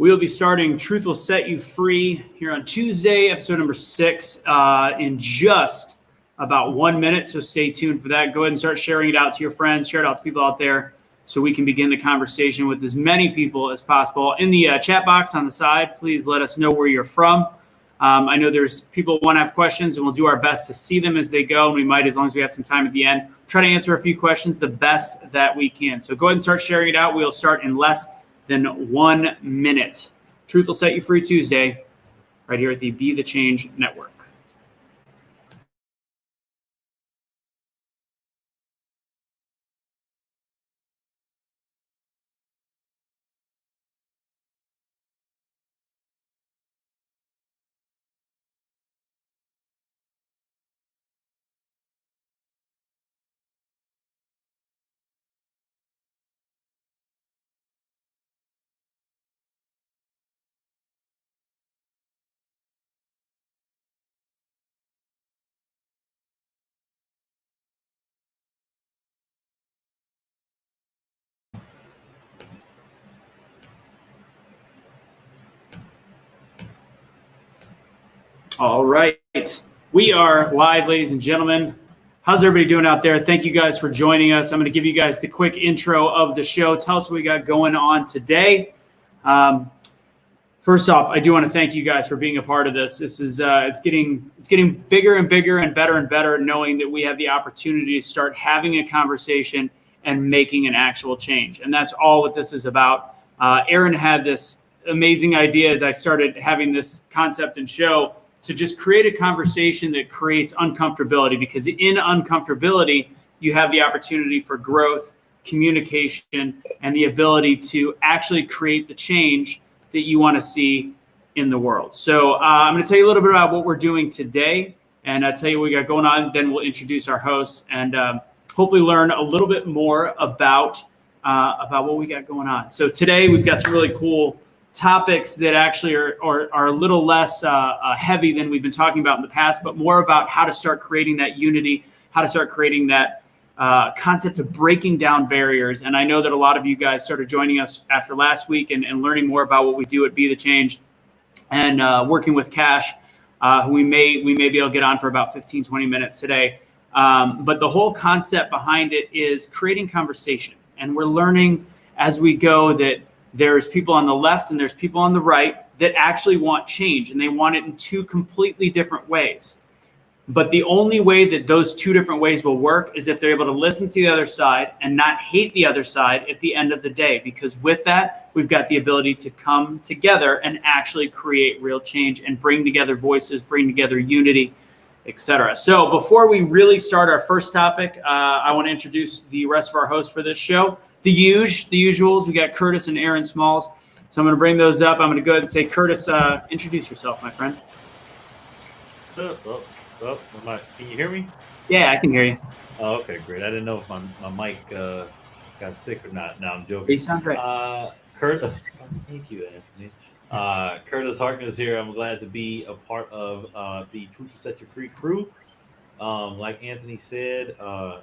We'll be starting Truth Will Set You Free here on Tuesday, episode number 6, in just about 1 minute. So stay tuned for that. Go ahead and start sharing it out to your friends, share it out to people out there so we can begin the conversation with as many people as possible. In the chat box on the side, please let us know where you're from. I know there's people who want to have questions, and we'll do our best to see them as they go. And we might, as long as we have some time at the end, try to answer a few questions the best that we can. So go ahead and start sharing it out. We'll start in less than 1 minute. Truth Will Set You Free Tuesday, right here at the Be the Change Network. All right. We are live, ladies and gentlemen. How's everybody doing out there? Thank you guys for joining us. I'm going to give you guys the quick intro of the show. Tell us what we got going on today. First off, I do want to thank you guys for being a part of this. This is it's getting bigger and bigger and better, knowing that we have the opportunity to start having a conversation and making an actual change. And that's all what this is about. Aaron had this amazing idea as I started having this concept and show to just create a conversation that creates uncomfortability, because in uncomfortability, you have the opportunity for growth, communication, and the ability to actually create the change that you want to see in the world. So I'm going to tell you a little bit about what we're doing today, and I'll tell you what we got going on. Then we'll introduce our hosts and hopefully learn a little bit more about what we got going on. So today we've got some really cool topics that actually are a little less heavy than we've been talking about in the past, but more about how to start creating that unity, how to start creating that concept of breaking down barriers. And I know that a lot of you guys started joining us after last week and learning more about what we do at BetheChange and working with Kash, who we may be able to get on for about 15, 20 minutes today. But the whole concept behind it is creating conversation. And we're learning as we go that there's people on the left and there's people on the right that actually want change, and they want it in two completely different ways. But the only way that those two different ways will work is if they're able to listen to the other side and not hate the other side at the end of the day. Because with that, we've got the ability to come together and actually create real change and bring together voices, bring together unity, etc. So before we really start our first topic, I want to introduce the rest of our hosts for this show. The usuals. We got Curtis and Aaron Smalls. So I'm going to bring those up. I'm going to go ahead and say, Curtis, introduce yourself, my friend. Can you hear me? Yeah, I can hear you. Oh, okay, great. I didn't know if my mic got sick or not. No, I'm joking. You sound great. Curtis, thank you, Anthony. Curtis Harkness here. I'm glad to be a part of the Truth Will Set You Free crew. Like Anthony said,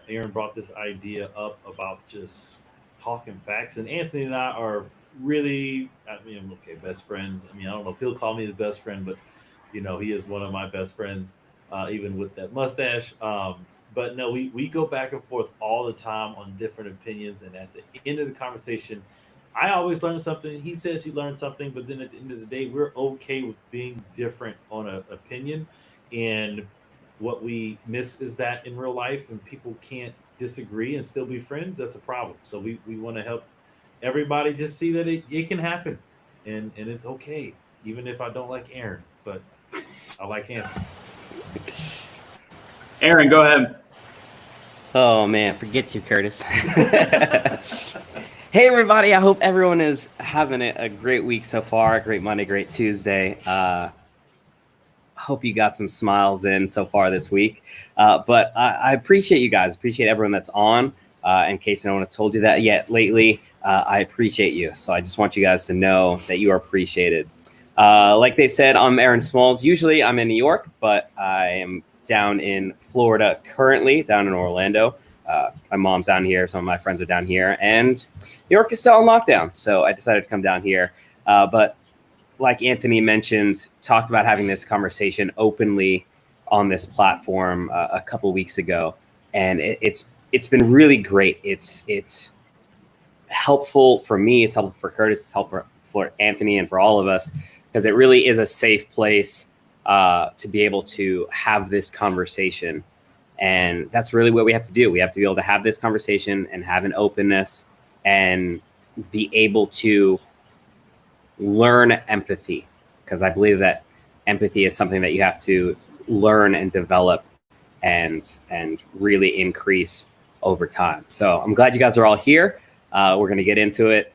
Aaron brought this idea up about just talking facts, and Anthony and I are really, best friends. I don't know if he'll call me his best friend, but he is one of my best friends, even with that mustache. But no, we go back and forth all the time on different opinions, and at the end of the conversation, I always learn something. He says he learned something, but then at the end of the day, we're okay with being different on an opinion. And what we miss is that in real life, and people can't disagree and still be friends, that's a problem. So we want to help everybody just see that it can happen, and it's okay, even if I don't like Aaron, but I like Anthony. Aaron, go ahead. Oh man, forget you, Curtis. Hey everybody, I hope everyone is having a great week so far. Great Monday, great Tuesday. Hope you got some smiles in so far this week. But I appreciate you guys. Appreciate everyone that's on. In case no one has told you that yet lately, I appreciate you. So I just want you guys to know that you are appreciated. Like they said, I'm Aaron Smalls. Usually I'm in New York, but I am down in Florida currently, down in Orlando. My mom's down here. Some of my friends are down here. And New York is still on lockdown. So I decided to come down here. But like Anthony mentioned, talked about having this conversation openly on this platform a couple weeks ago, and it's been really great. It's helpful for me. It's helpful for Curtis. It's helpful for Anthony and for all of us, because it really is a safe place to be able to have this conversation. And that's really what we have to do. We have to be able to have this conversation and have an openness and be able to learn empathy, because I believe that empathy is something that you have to learn and develop and really increase over time. So I'm glad you guys are all here. We're going to get into it,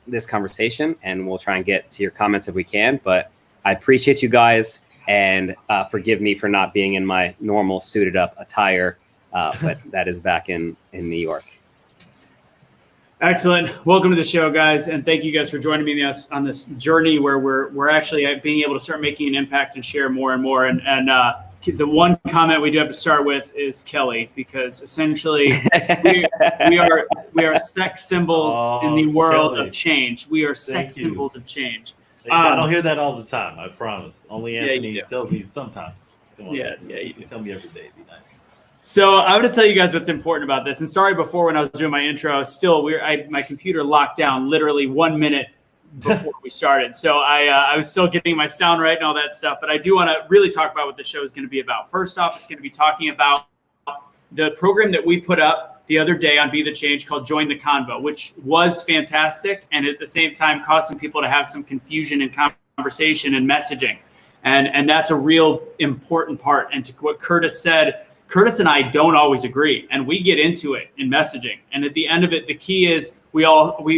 this conversation, and we'll try and get to your comments if we can. But I appreciate you guys, and forgive me for not being in my normal suited up attire, but that is back in New York. Excellent. Welcome to the show, guys, and thank you guys for joining me on this journey where we're actually being able to start making an impact and share more and more. And the one comment we do have to start with is Kelly, because essentially we are sex symbols in the world Kelly. Of change. We are sex symbols of change. I don't hear that all the time, I promise. Only Anthony tells me sometimes. Come on, you can tell me every day. It'd be nice. So I'm going to tell you guys what's important about this. And sorry, before when I was doing my intro, my computer locked down literally 1 minute before we started. So I was still getting my sound right and all that stuff. But I do want to really talk about what the show is going to be about. First off, it's going to be talking about the program that we put up the other day on BetheChange called Join the Convo, which was fantastic. And at the same time, caused some people to have some confusion in conversation and messaging. And that's a real important part. And to what Curtis said, Curtis and I don't always agree, and we get into it in messaging. And at the end of it, the key is we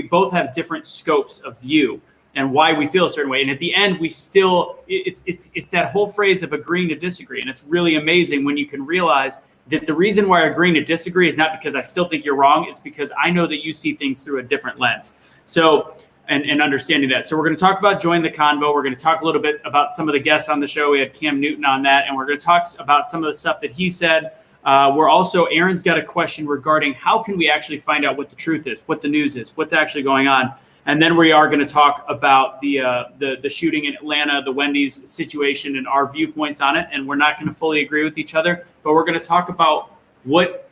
both have different scopes of view and why we feel a certain way. And at the end, we still, it's that whole phrase of agreeing to disagree. And it's really amazing when you can realize that the reason why agreeing to disagree is not because I still think you're wrong. It's because I know that you see things through a different lens. So, and understanding that. So we're going to talk about Join the Convo. We're going to talk a little bit about some of the guests on the show. We had Cam Newton on that, and we're going to talk about some of the stuff that he said. Aaron's got a question regarding how can we actually find out what the truth is, what the news is, what's actually going on. And then we are going to talk about the shooting in Atlanta, the Wendy's situation, and our viewpoints on it. And we're not going to fully agree with each other, but we're going to talk about what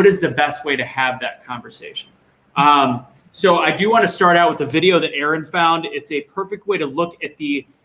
is the best way to have that conversation. So I do want to start out with the video that Aaron found. It's a perfect way to look at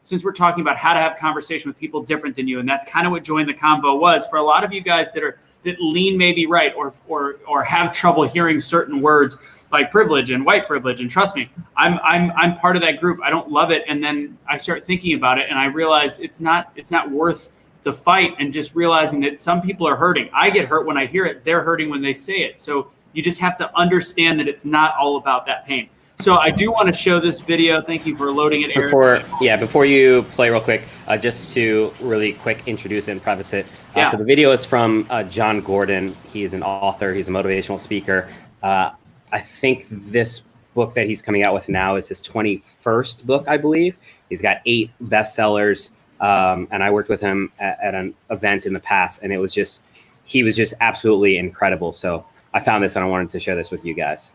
since we're talking about how to have conversation with people different than you. And that's kind of what Join the Convo was for a lot of you guys that lean maybe right or have trouble hearing certain words like privilege and white privilege. And trust me, I'm part of that group. I don't love it. And then I start thinking about it and I realize it's not worth the fight, and just realizing that some people are hurting. I get hurt when I hear it. They're hurting when they say it. So you just have to understand that it's not all about that pain. So I do want to show this video. Thank you for loading it, Aaron. Before you play real quick, just to really quick introduce and preface it. So the video is from John Gordon. He is an author. He's a motivational speaker. I think this book that he's coming out with now is his 21st book, I believe. He's got 8 bestsellers. And I worked with him at an event in the past, and he was just absolutely incredible. So I found this and I wanted to share this with you guys.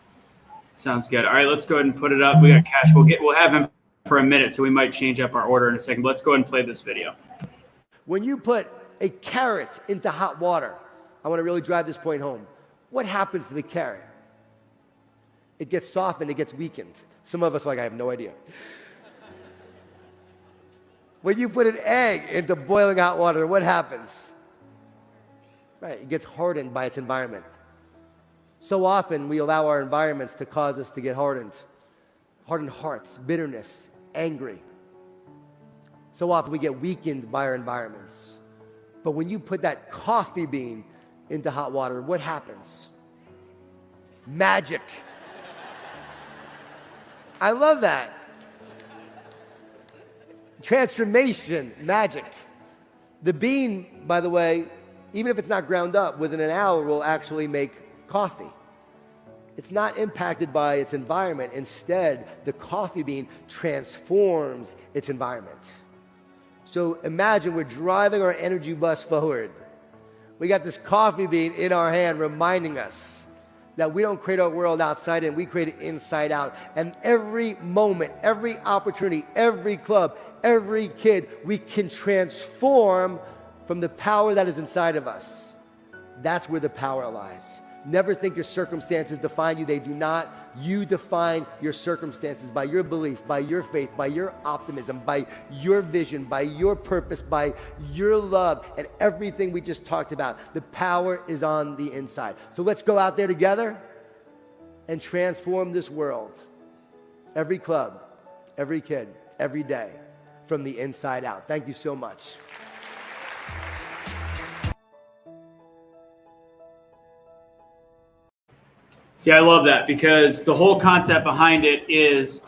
Sounds good. All right, let's go ahead and put it up. We got Kash. We'll have him for a minute, so we might change up our order in a second. But let's go ahead and play this video. When you put a carrot into hot water, I want to really drive this point home. What happens to the carrot? It gets softened, it gets weakened. Some of us are like, I have no idea. When you put an egg into boiling hot water, what happens? Right, it gets hardened by its environment. So often we allow our environments to cause us to get hardened hearts, bitterness, angry. So often we get weakened by our environments. But when you put that coffee bean into hot water, what happens? Magic. I love that. Transformation, magic. The bean, by the way, even if it's not ground up, within an hour will actually make coffee. It's not impacted by its environment. Instead, the coffee bean transforms its environment. So imagine we're driving our energy bus forward. We got this coffee bean in our hand reminding us that we don't create our world outside in, we create it inside out. And every moment, every opportunity, every club, every kid, we can transform from the power that is inside of us. That's where the power lies. Never think your circumstances define you. They do not. You define your circumstances by your belief, by your faith, by your optimism, by your vision, by your purpose, by your love, and everything we just talked about. The power is on the inside. So let's go out there together and transform this world. Every club, every kid, every day, from the inside out. Thank you so much. See, I love that, because the whole concept behind it is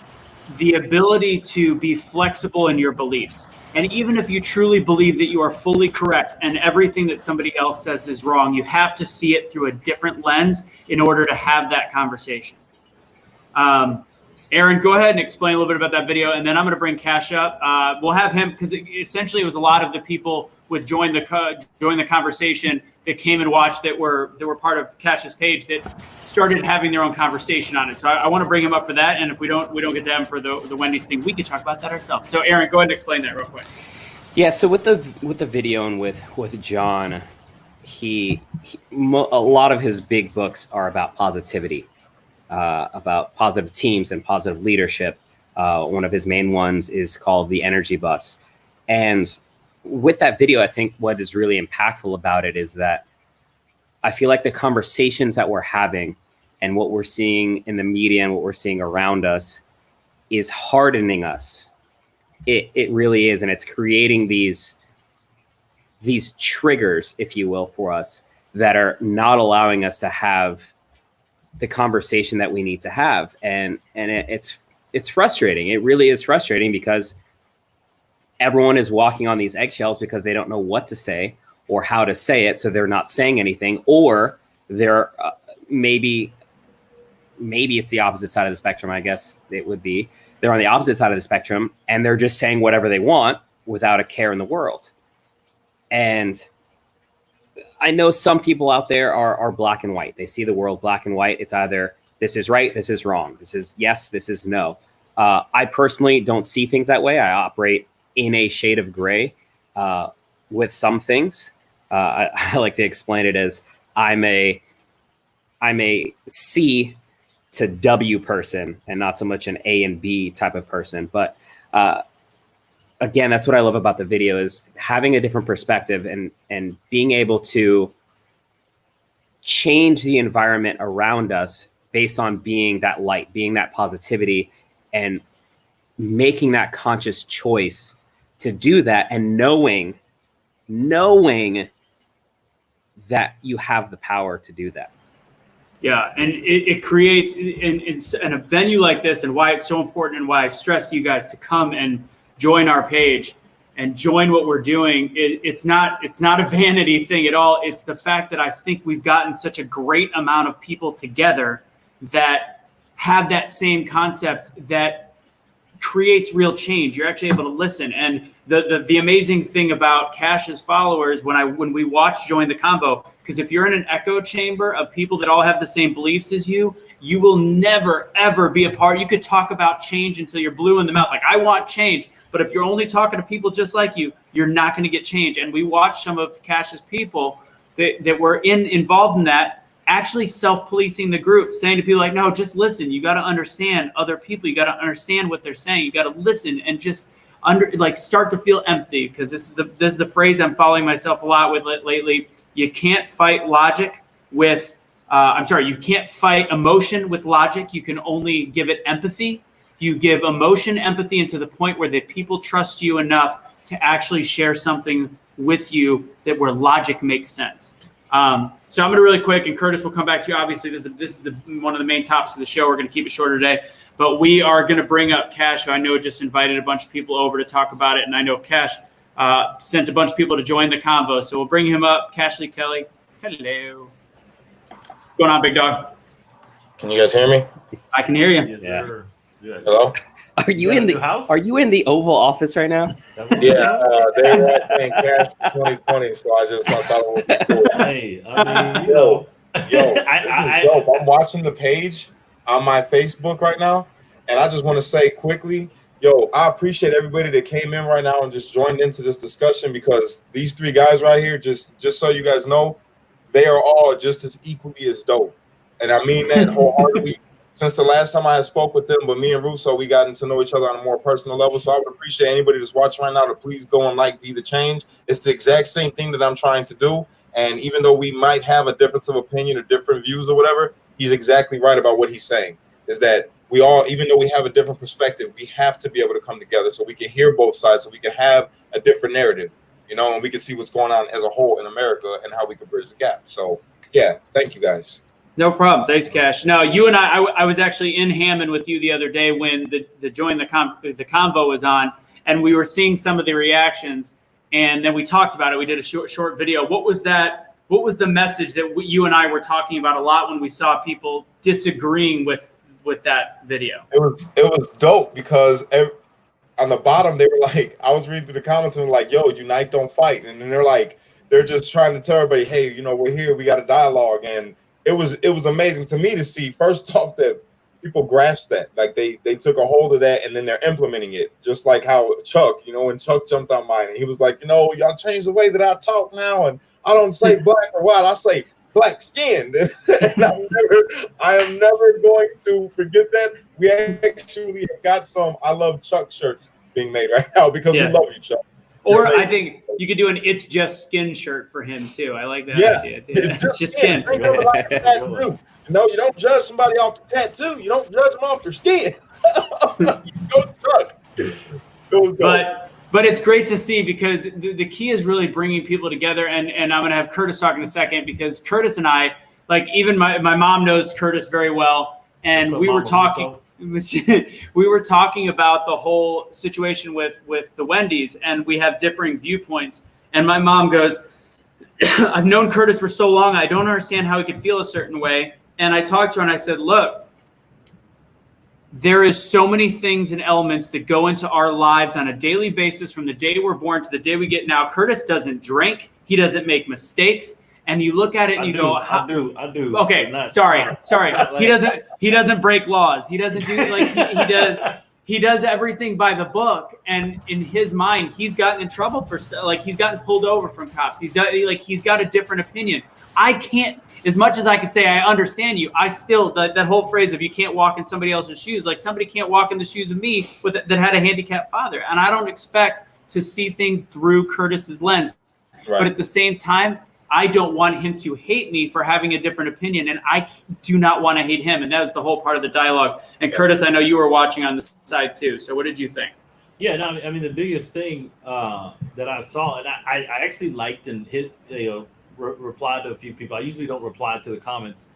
the ability to be flexible in your beliefs. And even if you truly believe that you are fully correct and everything that somebody else says is wrong, you have to see it through a different lens in order to have that conversation. Aaron, go ahead and explain a little bit about that video, and then I'm going to bring Kash up. We'll have him, because essentially it was a lot of the people with join the conversation that came and watched that were part of Kash's page that started having their own conversation on it. So I want to bring him up for that, and if we don't get to have him for the Wendy's thing, we could talk about that ourselves. So Aaron, go ahead and explain that real quick. Yeah. So with the video and with John, a lot of his big books are about positivity. About positive teams and positive leadership. One of his main ones is called The Energy Bus. And with that video, I think what is really impactful about it is that I feel like the conversations that we're having and what we're seeing in the media and what we're seeing around us is hardening us. It really is. And it's creating these triggers, if you will, for us that are not allowing us to have the conversation that we need to have. And it's frustrating. It really is frustrating, because everyone is walking on these eggshells because they don't know what to say or how to say it. So they're not saying anything, or they're maybe it's the opposite side of the spectrum. I guess it would be, they're on the opposite side of the spectrum and they're just saying whatever they want without a care in the world. And I know some people out there are black and white. They see the world black and white. It's either this is right, this is wrong. This is yes, this is no. I personally don't see things that way. I operate in a shade of gray with some things. I like to explain it as I'm a C to W person and not so much an A and B type of person. But again, that's what I love about the video, is having a different perspective and being able to change the environment around us based on being that light, being that positivity, and making that conscious choice to do that, and knowing that you have the power to do that. Yeah, and it creates in a venue like this, and why it's so important and why I stress you guys to come and join our page and join what we're doing. It's not a vanity thing at all. It's the fact that I think we've gotten such a great amount of people together that have that same concept that creates real change. You're actually able to listen. And the amazing thing about Kash's followers, when we watch Join the Combo, because if you're in an echo chamber of people that all have the same beliefs as you will never, ever be a part. You could talk about change until you're blue in the mouth. Like, I want change. But if you're only talking to people just like you, you're not going to get change. And we watched some of Kash's people that were involved in that actually self-policing the group, saying to people like, no, just listen. You got to understand other people. You got to understand what they're saying. You got to listen and just start to feel empty. Because this is the phrase I'm following myself a lot with lately. You can't fight logic with, you can't fight emotion with logic. You can only give it empathy. You give emotion, empathy, and to the point where the people trust you enough to actually share something with you where logic makes sense. So I'm going to really quick, and Curtis will come back to you. Obviously, this is one of the main topics of the show. We're going to keep it shorter today, but we are going to bring up Kash, who I know just invited a bunch of people over to talk about it, and I know Kash sent a bunch of people to join the convo. So we'll bring him up. Kash Lee Kelly, hello. What's going on, big dog? Can you guys hear me? I can hear you. Yeah. Hello? Are you in the Oval Office right now? Yeah, they were saying Cash 2020, so I thought it would be cool. Hey, I mean, Yo, I, yo, I'm watching the page on my Facebook right now, and I just want to say quickly, yo, I appreciate everybody that came in right now and just joined into this discussion, because these three guys right here, just so you guys know, they are all just as equally as dope, and I mean that wholeheartedly. Since the last time I had spoke with them, but me and Russo, we gotten to know each other on a more personal level. So I would appreciate anybody that's watching right now to please go and like Be The Change. It's the exact same thing that I'm trying to do. And even though we might have a difference of opinion or different views or whatever, he's exactly right about what he's saying, is that we all, even though we have a different perspective, we have to be able to come together so we can hear both sides, so we can have a different narrative, you know, and we can see what's going on as a whole in America and how we can bridge the gap. So, yeah, thank you guys. No problem. Thanks, Kash. No, you and I was actually in Hammond with you the other day when the Join the Convo was on, and we were seeing some of the reactions, and then we talked about it. We did a short video. What was that? What was the message that you and I were talking about a lot when we saw people disagreeing with that video? It was dope, because on the bottom they were like, I was reading through the comments and like, yo, unite, don't fight. And then they're just trying to tell everybody, hey, you know, we're here, we got a dialogue. And it was amazing to me to see, first off, that people grasped that, like they took a hold of that, and then they're implementing it, just like how Chuck, you know, when Chuck jumped on mine and he was like, you know, y'all changed the way that I talk now, and I don't say black or white, I say black skinned. And I am never going to forget that. We actually have got some I Love Chuck shirts being made right now, because we love you, Chuck. Or I think you could do an "It's Just Skin" shirt for him too. I like that idea too. It's just skin. You know, you don't judge somebody off the tattoo. You don't judge them off their skin. You go Chuck. But it's great to see, because the key is really bringing people together. And I'm going to have Curtis talk in a second, because Curtis and I, like, even my mom knows Curtis very well, and we were talking. We were talking about the whole situation with the Wendy's, and we have differing viewpoints. And my mom goes, I've known Curtis for so long, I don't understand how he could feel a certain way. And I talked to her and I said, look, there is so many things and elements that go into our lives on a daily basis, from the day we're born to the day we get now. Curtis doesn't drink. He doesn't make mistakes. And you look at it and you go, I do. Okay, sorry. He doesn't break laws. He doesn't do he does everything by the book. And in his mind, he's gotten in trouble for, like, he's gotten pulled over from cops. He's got a different opinion. I can't, as much as I could say I understand you, I still, that whole phrase of you can't walk in somebody else's shoes, like somebody can't walk in the shoes of me that had a handicapped father. And I don't expect to see things through Curtis's lens. Right. But at the same time, I don't want him to hate me for having a different opinion, and I do not want to hate him. And that was the whole part of the dialogue. And Curtis, I know you were watching on the side too. So what did you think? Yeah, no, I mean, the biggest thing that I saw, and I actually liked and hit, replied to a few people. I usually don't reply to the comments.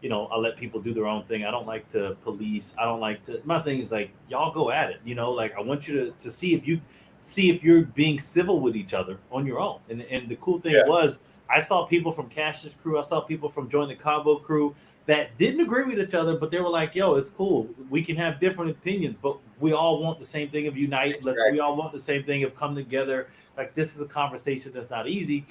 You know, I let people do their own thing. I don't like to police. I don't like to, my thing is like, y'all go at it. You know, like, I want you to see if you're being civil with each other on your own. And the cool thing was, I saw people from Cash's crew, I saw people from Join the Convo crew that didn't agree with each other, but they were like, yo, it's cool. We can have different opinions, but we all want the same thing of unite. We all want the same thing of come together. Like, this is a conversation that's not easy.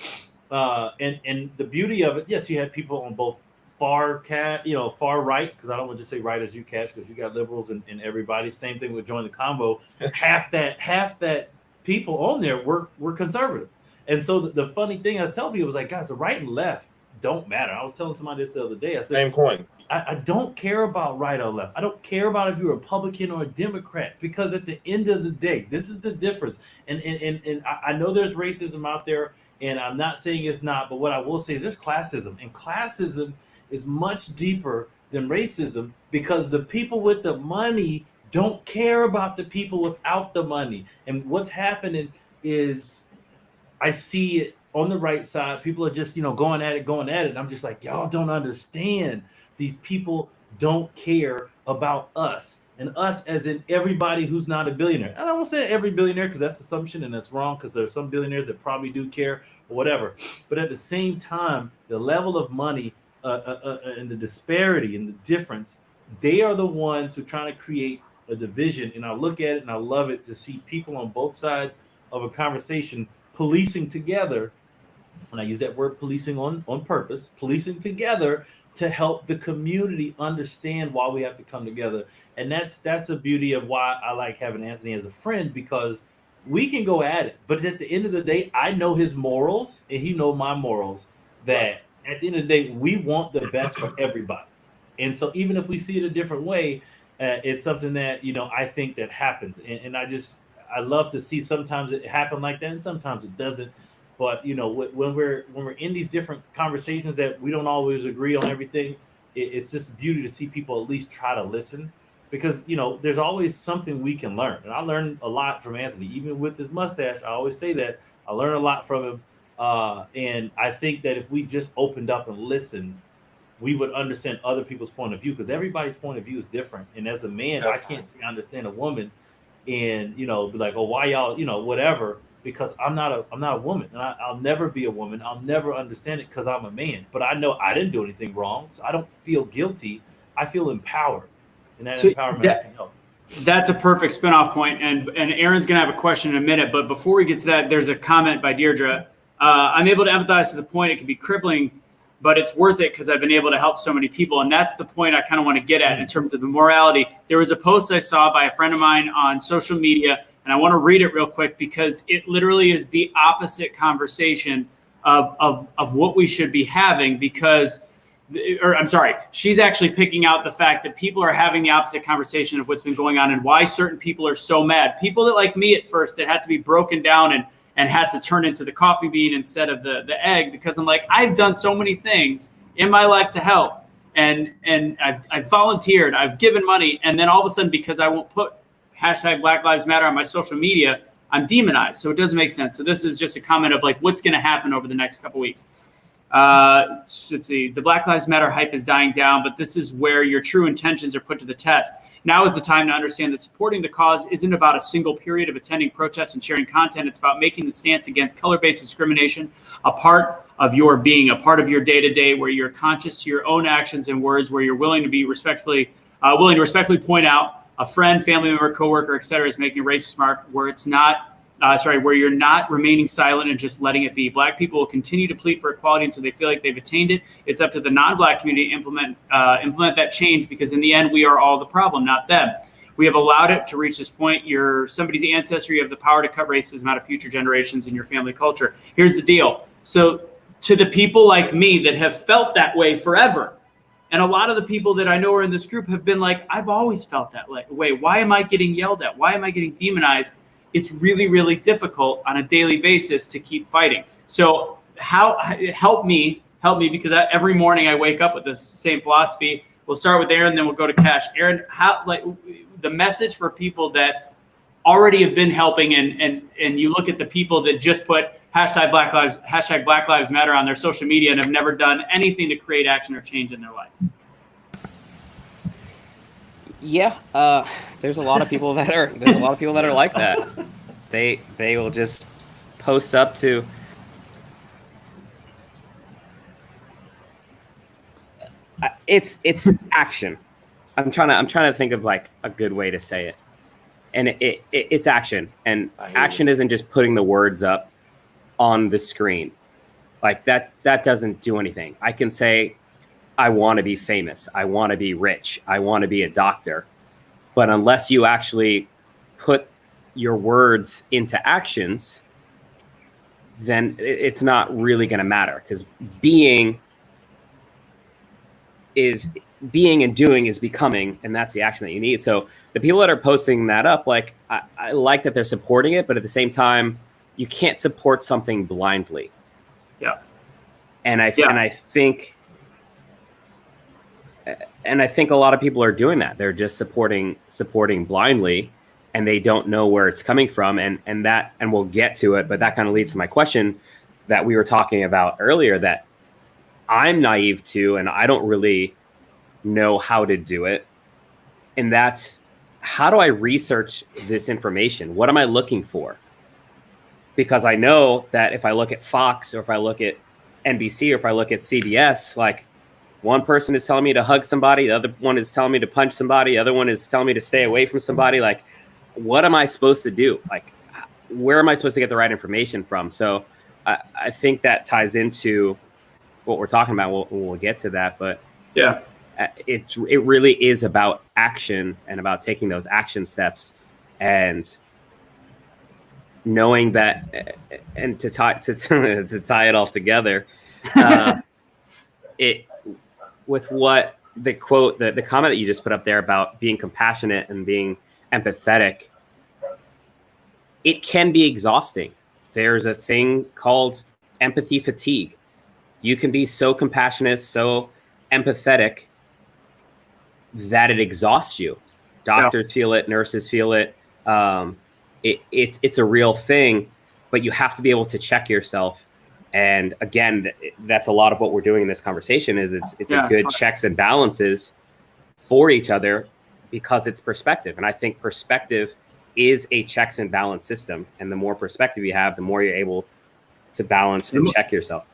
And the beauty of it, yes, you had people on both far right, because I don't want to just say right as you, Kash, because you got liberals and everybody. Same thing with Join the Convo. half that people on there were conservative. And so the funny thing I was telling people was like, guys, the right and left don't matter. I was telling somebody this the other day. I said, same coin. I don't care about right or left. I don't care about if you're a Republican or a Democrat, because at the end of the day, this is the difference. And I know there's racism out there, and I'm not saying it's not, but what I will say is there's classism, and classism is much deeper than racism, because the people with the money don't care about the people without the money. And what's happening is, I see it on the right side. People are just, going at it. And I'm just like, y'all don't understand. These people don't care about us, and us as in everybody who's not a billionaire. And I won't say every billionaire, because that's assumption and that's wrong, because there are some billionaires that probably do care or whatever. But at the same time, the level of money and the disparity and the difference, they are the ones who are trying to create a division. And I look at it and I love it to see people on both sides of a conversation policing together and I use that word policing on purpose, policing together to help the community understand why we have to come together. And that's the beauty of why I like having Anthony as a friend, because we can go at it, but at the end of the day, I know his morals and he know my morals, that at the end of the day, we want the best for everybody. And so even if we see it a different way, it's something that, I think that happens. And I love to see sometimes it happen like that and sometimes it doesn't. But, when we're in these different conversations that we don't always agree on everything, it's just a beauty to see people at least try to listen, because, there's always something we can learn. And I learned a lot from Anthony, even with his mustache. I always say that I learned a lot from him. And I think that if we just opened up and listened, we would understand other people's point of view, because everybody's point of view is different. And as a man, I can't say I understand a woman and, be like, oh, why y'all, whatever, because I'm not a woman, and I'll never be a woman. I'll never understand it because I'm a man. But I know I didn't do anything wrong, so I don't feel guilty. I feel empowered, and that empowerment I can help. That's a perfect spinoff point. And Aaron's going to have a question in a minute. But before we get to that, there's a comment by Deirdre. I'm able to empathize to the point it can be crippling, but it's worth it because I've been able to help so many people. And that's the point I kind of want to get at in terms of the morality. There was a post I saw by a friend of mine on social media, and I want to read it real quick because it literally is the opposite conversation of what we should be having, she's actually picking out the fact that people are having the opposite conversation of what's been going on and why certain people are so mad. People that, like me at first, that had to be broken down and had to turn into the coffee bean instead of the egg, because I'm like, I've done so many things in my life to help. And I've volunteered, I've given money. And then all of a sudden, because I won't put hashtag Black Lives Matter on my social media, I'm demonized. So it doesn't make sense. So this is just a comment of like, what's going to happen over the next couple weeks. Let's see. The Black Lives Matter hype is dying down, but this is where your true intentions are put to the test. Now is the time to understand that supporting the cause isn't about a single period of attending protests and sharing content. It's about making the stance against color-based discrimination a part of your being, a part of your day-to-day, where you're conscious to your own actions and words, where you're willing to respectfully point out a friend, family member, coworker, et cetera, is making a racist remark, where it's not, where you're not remaining silent and just letting it be. Black people will continue to plead for equality until they feel like they've attained it. It's up to the non-Black community to implement that change, because in the end, we are all the problem, not them. We have allowed it to reach this point. You're somebody's ancestry. You have the power to cut racism out of future generations in your family culture. Here's the deal. So to the people like me that have felt that way forever, and a lot of the people that I know are in this group have been like, I've always felt that way. Why am I getting yelled at? Why am I getting demonized? It's really, really difficult on a daily basis to keep fighting. So help me, because every morning I wake up with this same philosophy. We'll start with Aaron, then we'll go to Kash. Aaron, the message for people that already have been helping, and you look at the people that just put hashtag Black Lives Matter on their social media and have never done anything to create action or change in their life. Yeah, there's a lot of people that are like that. They will just post up to it's action. I'm trying to think of like a good way to say it, and it's action. And action isn't just putting the words up on the screen. Like that doesn't do anything. I can say, I want to be famous. I want to be rich. I want to be a doctor. But unless you actually put your words into actions, then it's not really going to matter, because being and doing is becoming, and that's the action that you need. So the people that are posting that up, like I like that they're supporting it, but at the same time, you can't support something blindly. Yeah. And I think a lot of people are doing that. They're just supporting blindly, and they don't know where it's coming from. And we'll get to it, but that kind of leads to my question that we were talking about earlier, that I'm naive to, and I don't really know how to do it. And that's, how do I research this information? What am I looking for? Because I know that if I look at Fox, or if I look at NBC, or if I look at CBS, like, one person is telling me to hug somebody, the other one is telling me to punch somebody, the other one is telling me to stay away from somebody. Like, what am I supposed to do? Like, where am I supposed to get the right information from? So I think that ties into what we're talking about. We'll get to that, but yeah, it really is about action and about taking those action steps and knowing that, and to tie it all together, it with what the quote, the comment that you just put up there about being compassionate and being empathetic, it can be exhausting. There's a thing called empathy fatigue. You can be so compassionate, so empathetic that it exhausts you. Doctors feel it, nurses feel it. It's a real thing, but you have to be able to check yourself. And again, that's a lot of what we're doing in this conversation. Is it's a good checks and balances for each other, because it's perspective. And I think perspective is a checks and balance system. And the more perspective you have, the more you're able to balance and check yourself.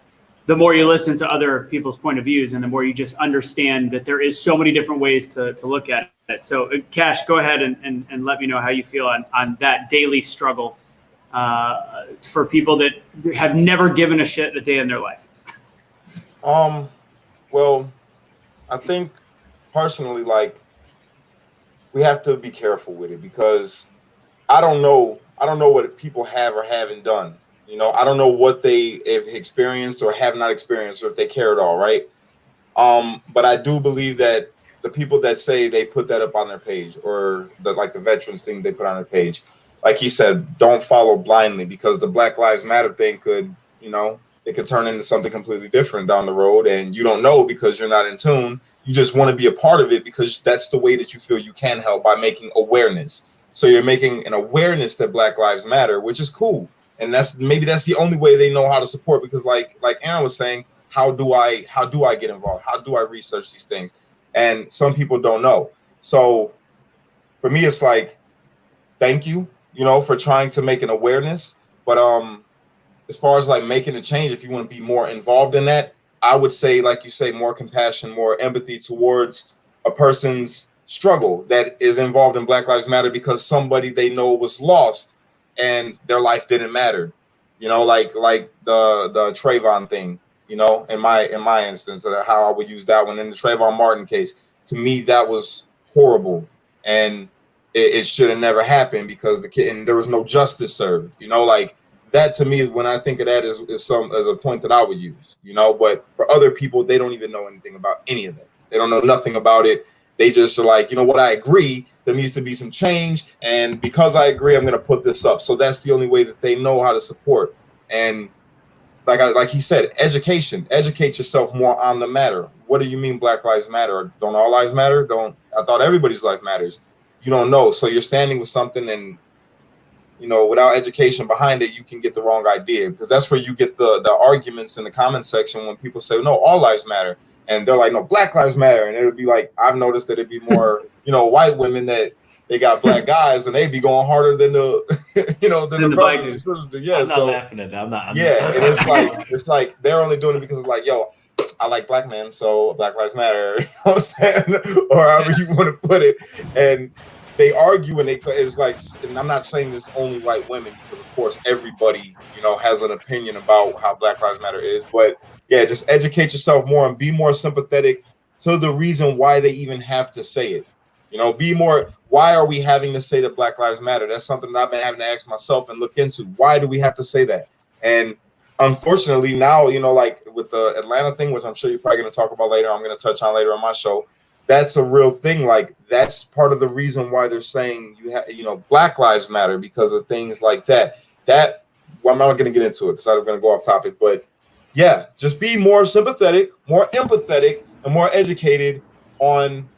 The more you listen to other people's point of views, and the more you just understand that there is so many different ways to look at it. So Kash, go ahead and let me know how you feel on that daily struggle for people that have never given a shit a day in their life. Well, I think personally, like, we have to be careful with it, because I don't know what people have or haven't done. You know, I don't know what they have experienced or have not experienced, or if they care at all, right? But I do believe that the people that say they put that up on their page, or the veterans thing they put on their page, like he said, don't follow blindly, because the Black Lives Matter thing could, it could turn into something completely different down the road, and you don't know because you're not in tune. You just want to be a part of it because that's the way that you feel you can help, by making awareness. So you're making an awareness that Black Lives Matter, which is cool. And that's the only way they know how to support, because like Aaron was saying, how do I get involved? How do I research these things? And some people don't know. So for me, it's like, thank you, for trying to make an awareness. But as far as like making a change, if you want to be more involved in that, I would say, like you say, more compassion, more empathy towards a person's struggle that is involved in Black Lives Matter, because somebody they know was lost and their life didn't matter, like the Trayvon thing, in my instance, how I would use that one in the Trayvon Martin case. To me, that was horrible, and it should have never happened, because the kid, and there was no justice served, like that. To me, when I think of that, is a point that I would use, but for other people, they don't even know anything about any of that. They don't know nothing about it. They just are like, what, I agree, there needs to be some change. And because I agree, I'm going to put this up. So that's the only way that they know how to support. And like he said, education, educate yourself more on the matter. What do you mean Black Lives Matter? Don't all lives matter? I thought everybody's life matters. You don't know. So you're standing with something, and, without education behind it, you can get the wrong idea, because that's where you get the arguments in the comment section when people say, no, all lives matter. And they're like, no, Black Lives Matter. And it would be like, I've noticed that it'd be more, white women that they got black guys, and they'd be going harder than the, than the black dudes. dudes. Yeah, I'm not laughing at that. I'm not. And it's like they're only doing it because it's like, yo, I like black men, so Black Lives Matter. You know what I'm saying? Or however you want to put it. And they argue, and it's like, and I'm not saying this only white women, because of course everybody, has an opinion about how Black Lives Matter is, but yeah, just educate yourself more and be more sympathetic to the reason why they even have to say it. Be more, why are we having to say that Black Lives Matter? That's something that I've been having to ask myself and look into. Why do we have to say that? And unfortunately now, like with the Atlanta thing, which I'm sure you're probably going to talk about later, I'm going to touch on later on my show, that's a real thing. Like, that's part of the reason why they're saying Black Lives Matter, because of things like that. Well, I'm not going to get into it because I'm going to go off topic, but yeah, just be more sympathetic, more empathetic, and more educated on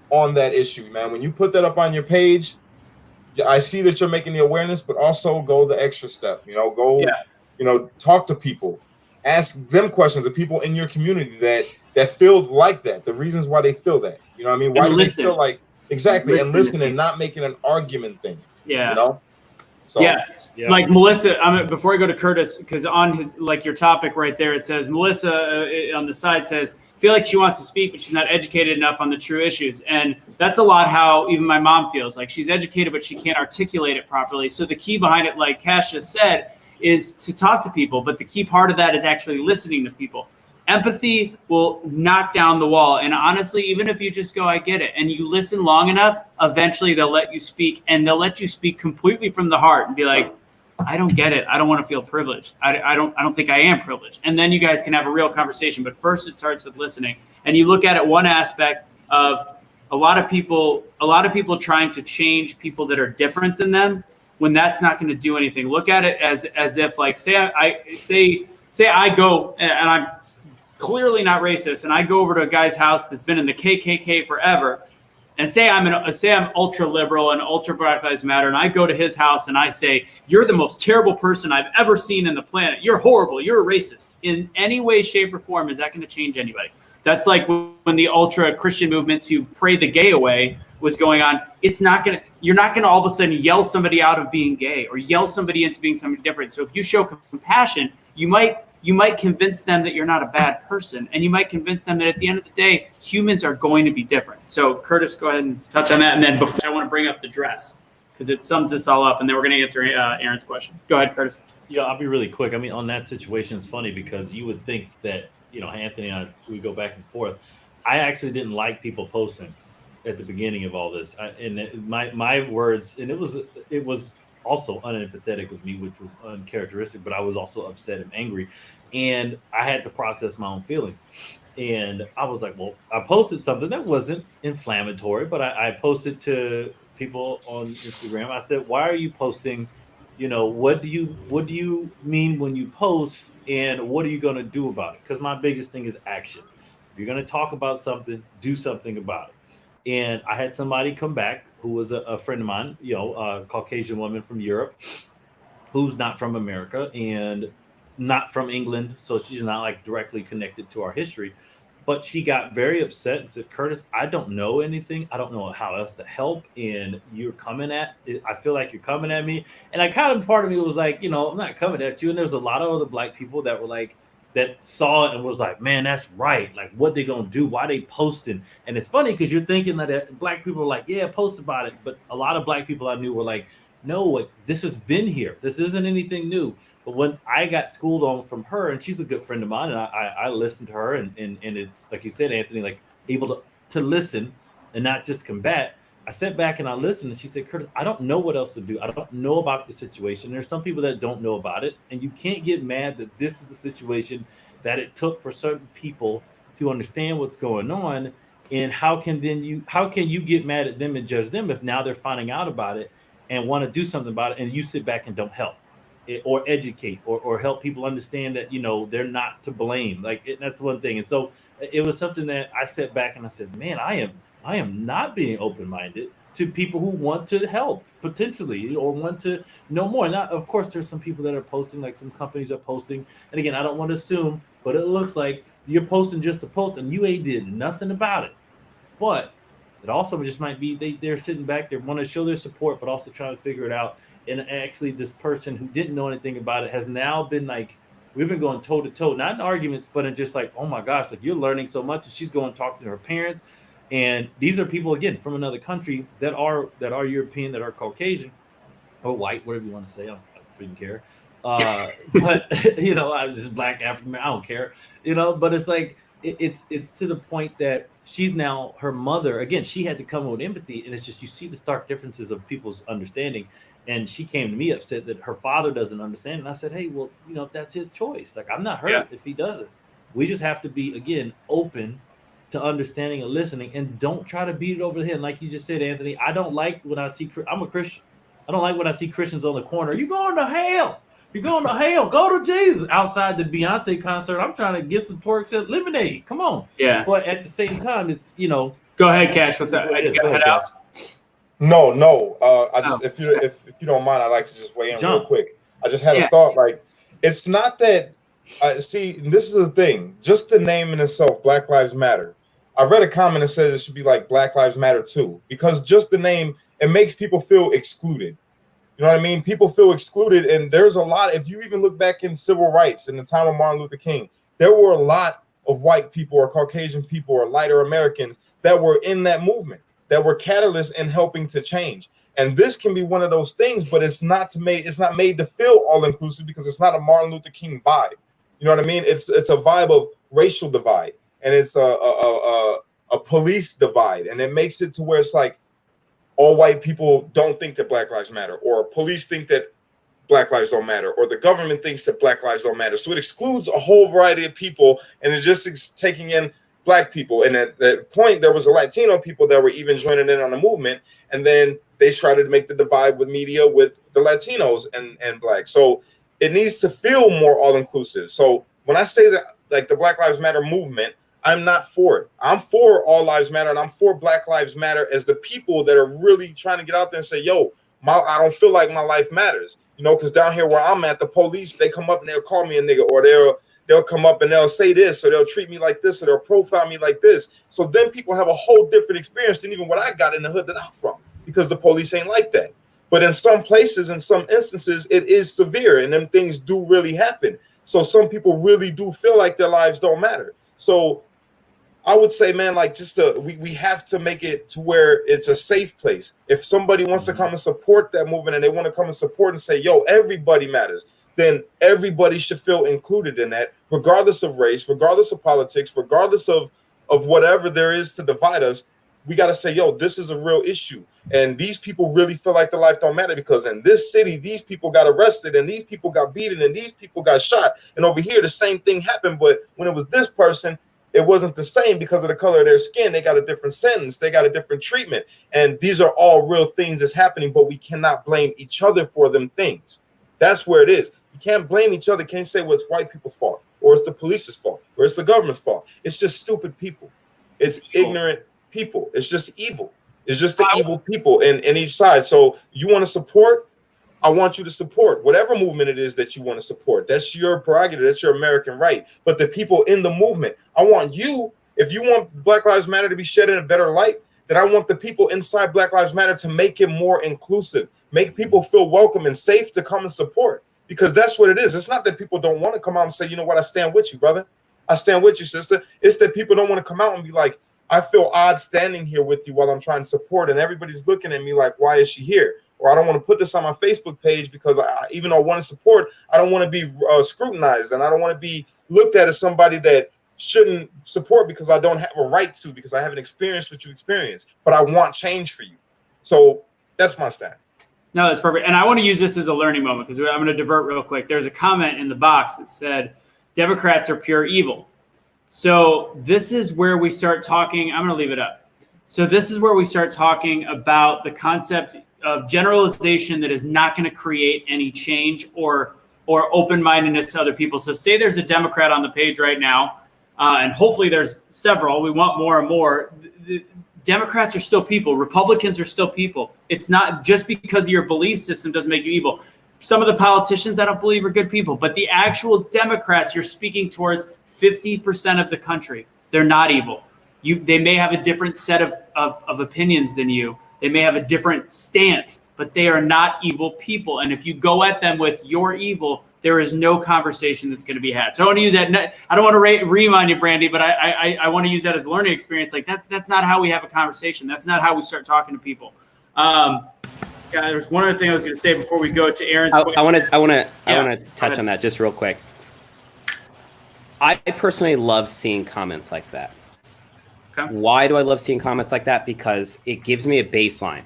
that issue, man. When you put that up on your page, I see that you're making the awareness, but also go the extra step. Talk to people, ask them questions, the people in your community that feel like that, the reasons why they feel that. You know what I mean? Why do they feel like exactly? And listen, and not making an argument thing. Yeah. So, yeah, like Melissa, before I go to Curtis, because on his, like, your topic right there, it says, Melissa on the side says, feel like she wants to speak, but she's not educated enough on the true issues. And that's a lot how even my mom feels. Like, she's educated, but she can't articulate it properly. So the key behind it, like Kash just said, is to talk to people. But the key part of that is actually listening to people. Empathy will knock down the wall. And honestly, even if you just go, I get it, and you listen long enough, eventually they'll let you speak, and they'll let you speak completely from the heart and be like, I don't get it. I don't want to feel privileged. I don't think I am privileged. And then you guys can have a real conversation. But first it starts with listening. And you look at it one aspect of a lot of people trying to change people that are different than them, when that's not going to do anything. Look at it as if, like, say I go, and I'm clearly not racist, and I go over to a guy's house that's been in the KKK forever, and say I'm ultra liberal and ultra Black Lives Matter, and I go to his house and I say, you're the most terrible person I've ever seen in the planet. You're horrible. You're a racist. In any way, shape, or form, is that going to change anybody? That's like when the ultra Christian movement to pray the gay away was going on. You're not going to all of a sudden yell somebody out of being gay or yell somebody into being somebody different. So if you show compassion, you might convince them that you're not a bad person, and you might convince them that at the end of the day, humans are going to be different. So Curtis, go ahead and touch on that. And then before, I want to bring up the dress, because it sums this all up, and then we're going to answer Aaron's question. Go ahead, Curtis. Yeah, I'll be really quick. I mean, on that situation, it's funny because you would think that, Anthony and I, we go back and forth. I actually didn't like people posting at the beginning of all this. My words, and it was also unempathetic with me, which was uncharacteristic, but I was also upset and angry, and I had to process my own feelings. And I was like, well, I posted something that wasn't inflammatory, but I posted to people on Instagram. I said, why are you posting? What do you mean when you post, and what are you going to do about it? Because my biggest thing is action. If you're going to talk about something, do something about it. And I had somebody come back who was a friend of mine, a Caucasian woman from Europe, who's not from America and not from England. So she's not like directly connected to our history. But she got very upset and said, Curtis, I don't know anything. I don't know how else to help. And I feel like you're coming at me. And part of me was like, I'm not coming at you. And there's a lot of other Black people that were like, that saw it and was like, man, that's right. Like, what they gonna do? Why they posting? And it's funny because you're thinking that Black people are like, yeah, post about it. But a lot of Black people I knew were like, no, this has been here. This isn't anything new. But when I got schooled on from her, and she's a good friend of mine, and I listened to her, and it's like you said, Anthony, like able to listen and not just combat. I sat back and I listened, and she said, Curtis, I don't know what else to do. I don't know about the situation. There's some people that don't know about it, and you can't get mad that this is the situation that it took for certain people to understand what's going on. And how can you get mad at them and judge them if now they're finding out about it and want to do something about it, and you sit back and don't help or educate or help people understand that, they're not to blame. That's one thing. And so it was something that I sat back and I said, man, I am not being open-minded to people who want to help potentially or want to know more. Now, of course, there's some people that are posting, like some companies are posting. And again, I don't want to assume, but it looks like you're posting just to post and you ain't did nothing about it. But it also just might be they're sitting back, they want to show their support, but also trying to figure it out. And actually, this person who didn't know anything about it has now been like, we've been going toe to toe, not in arguments, but in just like, oh my gosh, like you're learning so much. And she's going talking to her parents. And these are people, again, from another country that are European, that are Caucasian or white, whatever you want to say. I don't freaking care. But, I was just Black, African, I don't care, but it's like, it's to the point that she's now, her mother, again, she had to come with empathy. And it's just, you see the stark differences of people's understanding. And she came to me upset that her father doesn't understand. And I said, hey, well, that's his choice. Like, I'm not hurt if he doesn't. We just have to be, again, open to understanding and listening, and don't try to beat it over the head. Like you just said, Anthony, I don't like when I see, I'm a Christian. I don't like when I see Christians on the corner. You're going to hell. You're going to hell. Go to Jesus. Outside the Beyonce concert, I'm trying to get some twerks at Lemonade. Come on. Yeah. But at the same time, it's, Go ahead, Kash. What's that? You got to head out? No. I just, if you don't mind, I'd like to just weigh in real quick. I just had a thought. Like, it's not that. See, this is the thing. Just the name in itself, Black Lives Matter. I read a comment that says it should be like Black Lives Matter too, because just the name, it makes people feel excluded. You know what I mean? People feel excluded, and there's a lot. If you even look back in civil rights in the time of Martin Luther King, there were a lot of white people or Caucasian people or lighter Americans that were in that movement, that were catalysts in helping to change. And this can be one of those things, but it's not made to feel all inclusive because it's not a Martin Luther King vibe. You know what I mean? It's a vibe of racial divide, and it's a police divide, and it makes it to where it's like all white people don't think that Black Lives Matter, or police think that Black lives don't matter, or the government thinks that Black lives don't matter. So it excludes a whole variety of people, and it just is taking in Black people. And at that point, there was a Latino people that were even joining in on the movement, and then they started to make the divide with media with the Latinos and Black. So it needs to feel more all-inclusive. So when I say that, like the Black Lives Matter movement, I'm not for it. I'm for all lives matter, and I'm for Black Lives Matter as the people that are really trying to get out there and say, yo, I don't feel like my life matters. You know, because down here where I'm at, the police, they come up and they'll call me a nigga, or they'll come up and they'll say this, or they'll treat me like this, or they'll profile me like this. So then people have a whole different experience than even what I got in the hood that I'm from, because the police ain't like that. But in some places, in some instances, it is severe, and them things do really happen. So some people really do feel like their lives don't matter. So I would say, man, like we have to make it to where it's a safe place. If somebody wants to come and support that movement, and they want to come and support and say, yo, everybody matters, then everybody should feel included in that, regardless of race, regardless of politics, regardless of whatever there is to divide us. We got to say, yo, this is a real issue. And these people really feel like their life don't matter, because in this city, these people got arrested, and these people got beaten, and these people got shot. And over here, the same thing happened. But when it was this person, it wasn't the same because of the color of their skin. They got a different sentence. They got a different treatment. And these are all real things that's happening, but we cannot blame each other for them things. That's where it is. You can't blame each other. Can't say, well, it's white people's fault, or it's the police's fault, or it's the government's fault. It's just stupid people. It's ignorant people. It's just evil. It's just the evil people in each side. So you want to support? I want you to support whatever movement it is that you want to support. That's your prerogative. That's your American right. But the people in the movement, I want you, if you want Black Lives Matter to be shed in a better light, then I want the people inside Black Lives Matter to make it more inclusive, make people feel welcome and safe to come and support, because that's what it is. It's not that people don't want to come out and say, you know what, I stand with you, brother. I stand with you, sister. It's that people don't want to come out and be like, I feel odd standing here with you while I'm trying to support, and everybody's looking at me like, why is she here? Or I don't want to put this on my Facebook page because even though I want to support, I don't want to be scrutinized, and I don't want to be looked at as somebody that shouldn't support because I don't have a right to, because I haven't experienced what you experienced, but I want change for you. So that's my stand. No, that's perfect. And I want to use this as a learning moment, because I'm going to divert real quick. There's a comment in the box that said, Democrats are pure evil. So this is where we start talking. I'm going to leave it up. So this is where we start talking about the concept of generalization that is not going to create any change or open-mindedness to other people. So say there's a Democrat on the page right now, and hopefully there's several. We want more and more. The Democrats are still people. Republicans are still people. It's not just because your belief system doesn't make you evil. Some of the politicians I don't believe are good people, but the actual Democrats, you're speaking towards 50% of the country. They're not evil. They may have a different set of opinions than you. They may have a different stance, but they are not evil people. And if you go at them with your evil, there is no conversation that's going to be had. So I want to use that. I don't want to remind you, Brandy, but I want to use that as a learning experience. Like that's not how we have a conversation. That's not how we start talking to people. There's one other thing I was going to say before we go to Aaron's question. I want to touch on that just real quick. I personally love seeing comments like that. Okay. Why do I love seeing comments like that? Because it gives me a baseline.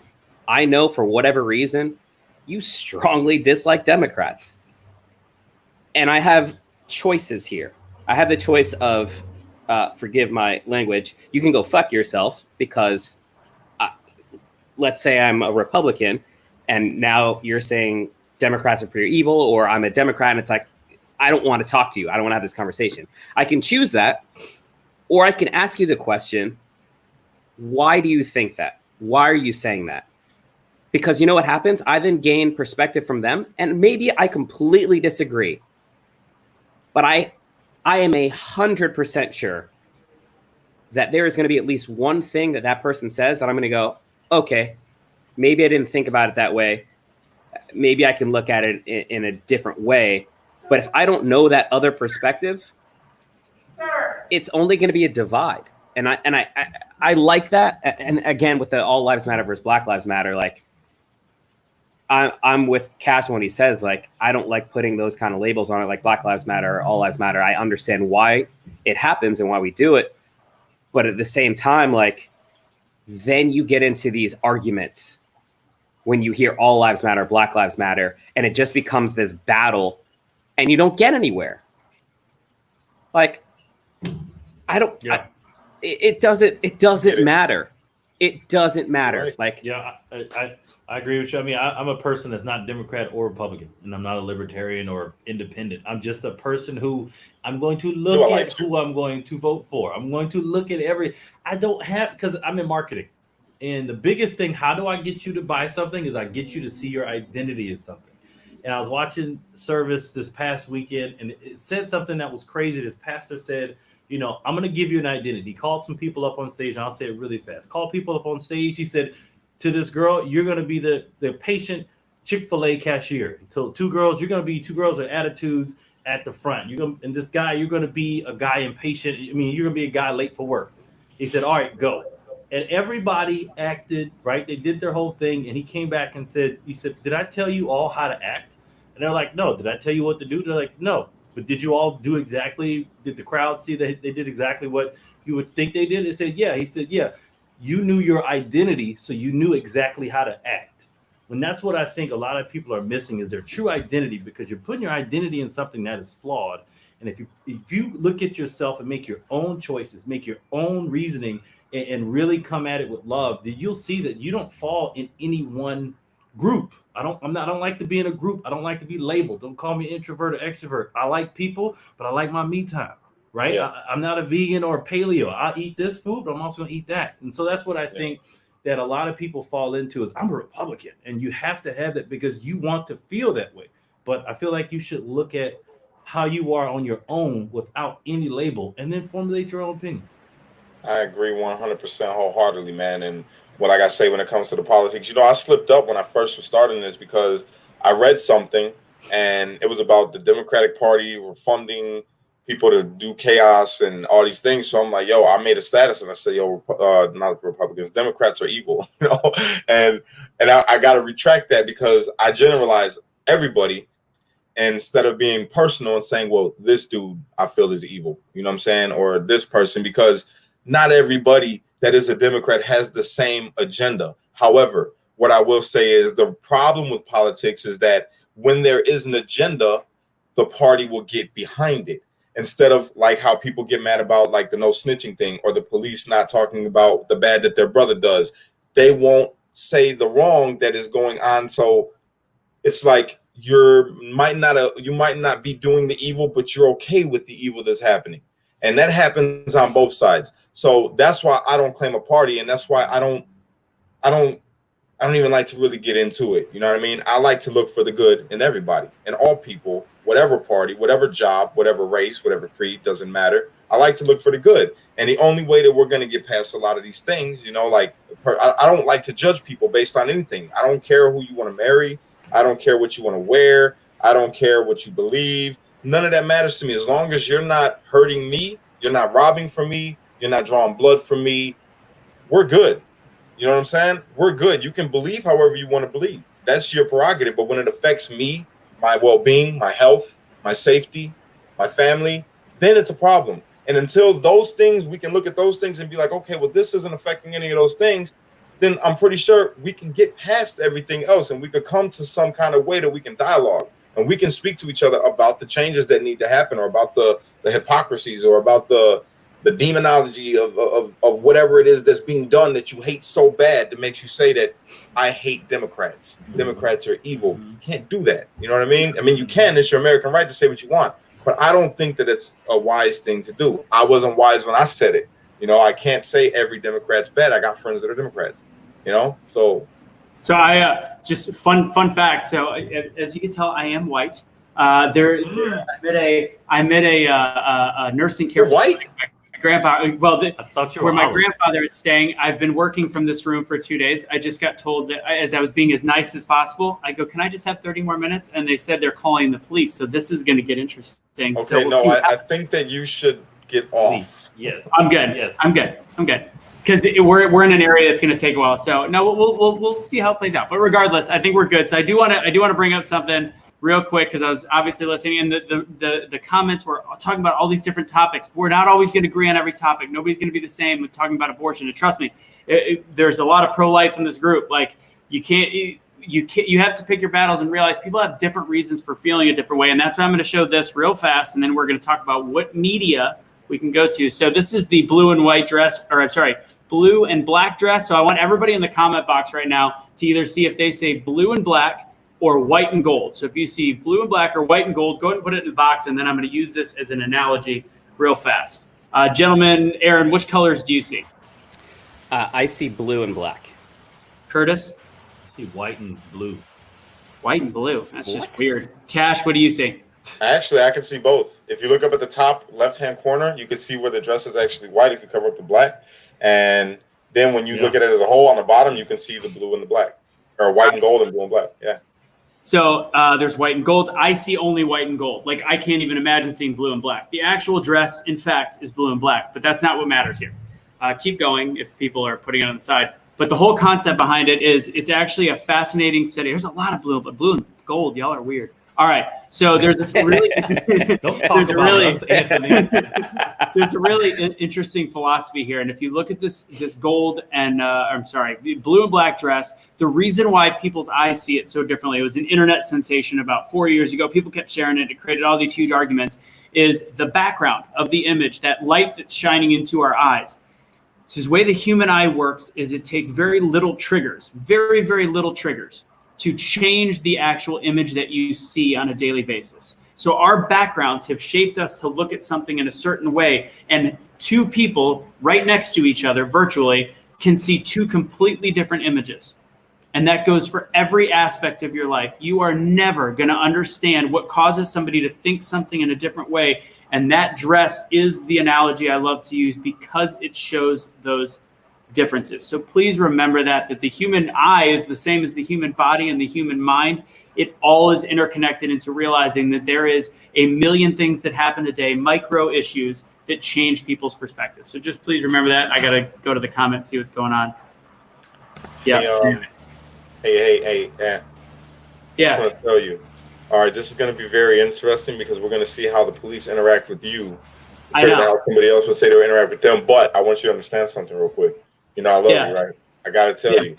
I know for whatever reason, you strongly dislike Democrats. And I have choices here. I have the choice of, forgive my language, you can go fuck yourself because let's say I'm a Republican and now you're saying Democrats are pure evil, or I'm a Democrat and it's like, I don't want to talk to you. I don't want to have this conversation. I can choose that, or I can ask you the question, why do you think that? Why are you saying that? Because you know what happens? I then gain perspective from them, and maybe I completely disagree. But I am 100% sure that there is going to be at least one thing that person says that I'm going to go, okay, maybe I didn't think about it that way. Maybe I can look at it in a different way. But if I don't know that other perspective, it's only going to be a divide. And I like that. And again, with the all lives matter versus Black Lives Matter, like I'm with Kash when he says, like, I don't like putting those kind of labels on it, like Black Lives Matter or All Lives Matter. I understand why it happens and why we do it. But at the same time, like, then you get into these arguments when you hear All Lives Matter, Black Lives Matter, and it just becomes this battle and you don't get anywhere. Like, I don't, Yeah. it doesn't matter. It doesn't matter. Right. Like, Yeah, I agree with you. I mean, I'm a person that's not Democrat or Republican, and I'm not a libertarian or independent. I'm just a person who I'm going to look at who I'm going to vote for. I'm going to look at I don't have, because I'm in marketing. And the biggest thing, how do I get you to buy something, is I get you to see your identity in something. And I was watching service this past weekend, and it said something that was crazy. This pastor said, you know, I'm going to give you an identity. He called some people up on stage, and I'll say it really fast. Called people up on stage. He said, to this girl, you're going to be the patient Chick-fil-A cashier. So you're going to be two girls with attitudes at the front. And this guy, you're going to be a guy impatient. I mean, you're going to be a guy late for work. He said, all right, go. And everybody acted, right? They did their whole thing. And he came back and said, did I tell you all how to act? And they're like, no. Did I tell you what to do? They're like, no. But did you all do exactly, did the crowd see that they did exactly what you would think they did? They said, yeah. He said, yeah. You knew your identity, so you knew exactly how to act. And that's what I think a lot of people are missing, is their true identity, because you're putting your identity in something that is flawed. And if you look at yourself and make your own choices, make your own reasoning, and really come at it with love, then you'll see that you don't fall in any one group. I don't like to be in a group. I don't like to be labeled. Don't call me introvert or extrovert. I like people, but I like my me time. Right? Yeah. I'm not a vegan or a paleo. I eat this food, but I'm also going to eat that. And so that's what I think that a lot of people fall into, is I'm a Republican. And you have to have that because you want to feel that way. But I feel like you should look at how you are on your own without any label, and then formulate your own opinion. I agree 100% wholeheartedly, man. And like I say, when it comes to the politics, you know, I slipped up when I first was starting this, because I read something and it was about the Democratic Party were funding people to do chaos and all these things. So I'm like, yo, I made a status and I said, yo, not Republicans, Democrats are evil, you know? And I got to retract that, because I generalize everybody instead of being personal and saying, well, this dude I feel is evil, you know what I'm saying? Or this person, because not everybody that is a Democrat has the same agenda. However, what I will say is the problem with politics is that when there is an agenda, the party will get behind it. Instead of like how people get mad about like the no snitching thing, or the police not talking about the bad that their brother does, they won't say the wrong that is going on. So it's like you might not be doing the evil, but you're okay with the evil that's happening. And that happens on both sides. So that's why I don't claim a party, and that's why I don't even like to really get into it. You know what I mean? I like to look for the good in everybody and all people, whatever party, whatever job, whatever race, whatever creed, doesn't matter. I like to look for the good. And the only way that we're going to get past a lot of these things, you know, like I don't like to judge people based on anything. I don't care who you want to marry. I don't care what you want to wear. I don't care what you believe. None of that matters to me. As long as you're not hurting me, you're not robbing from me, you're not drawing blood from me, we're good. You know what I'm saying? We're good. You can believe however you want to believe. That's your prerogative. But when it affects me, my well-being, my health, my safety, my family, then it's a problem. And until those things, we can look at those things and be like, okay, well, this isn't affecting any of those things, then I'm pretty sure we can get past everything else, and we could come to some kind of way that we can dialogue, and we can speak to each other about the changes that need to happen, or about the hypocrisies, or about the demonology of whatever it is that's being done that you hate so bad that makes you say that I hate Democrats. Democrats are evil. You can't do that. You know what I mean? I mean, you can. It's your American right to say what you want. But I don't think that it's a wise thing to do. I wasn't wise when I said it. You know, I can't say every Democrat's bad. I got friends that are Democrats. You know, so I just fun fact. So as you can tell, I am white. I met a nursing care. You're white? My grandpa. Well, I thought you were where my Irish. grandfather is staying. I've been working from this room for 2 days. I just got told that as I was being as nice as possible, I go, "Can I just have 30 more minutes?" And they said they're calling the police. So this is going to get interesting. okay. So we'll No, see what I happens. think that you should get off. Yes. I'm good. Yes. I'm good. because we're in an area that's going to take a while. So no, we'll see how it plays out. But regardless, I think we're good. So I do want to bring up something real quick because I was obviously listening, and the comments were talking about all these different topics. We're not always going to agree on every topic. Nobody's going to be the same with talking about abortion. And trust me, there's a lot of pro-life in this group. Like you have to pick your battles and realize people have different reasons for feeling a different way. And that's why I'm going to show this real fast, and then we're going to talk about what media we can go to. So this is the blue and white dress, or I'm sorry, blue and black dress. So I want everybody in the comment box right now to either see if they say blue and black or white and gold. So if you see blue and black or white and gold, go ahead and put it in the box, and then I'm going to use this as an analogy real fast. Gentlemen, Aaron, which colors do you see? I see blue and black. Curtis? I see white and blue. White and blue. That's just weird. Cash, what do you see? Actually, I can see both. If you look up at the top left-hand corner, you can see where the dress is actually white if you cover up the black. And then when you look at it as a whole on the bottom, you can see the blue and the black. Or white and gold and blue and black. Yeah. So there's white and gold. I see only white and gold. Like, I can't even imagine seeing blue and black. The actual dress, in fact, is blue and black, but that's not what matters here. Keep going if people are putting it on the side. But the whole concept behind it is it's actually a fascinating study. There's a lot of blue, but blue and gold, y'all are weird. All right, so there's a really there's a really interesting philosophy here, and if you look at this gold and blue and black dress, the reason why people's eyes see it so differently, it was an internet sensation about 4 years ago. People kept sharing it. It created all these huge arguments. Is the background of the image, that light that's shining into our eyes. So the way the human eye works is it takes very little triggers, very, very little triggers, to change the actual image that you see on a daily basis. So our backgrounds have shaped us to look at something in a certain way, and two people right next to each other virtually can see two completely different images. And that goes for every aspect of your life. You are never going to understand what causes somebody to think something in a different way. And that dress is the analogy I love to use because it shows those differences. So please remember that the human eye is the same as the human body and the human mind. It all is interconnected into realizing that there is a million things that happen a day, micro issues that change people's perspective. So just please remember that. I got to go to the comments, see what's going on. Yeah. Hey. Yeah. I just want to tell you. All right, this is going to be very interesting because we're going to see how the police interact with you compared to how somebody else would say they would interact with them. But I want you to understand something real quick. You know, I love you, right? I got to tell you.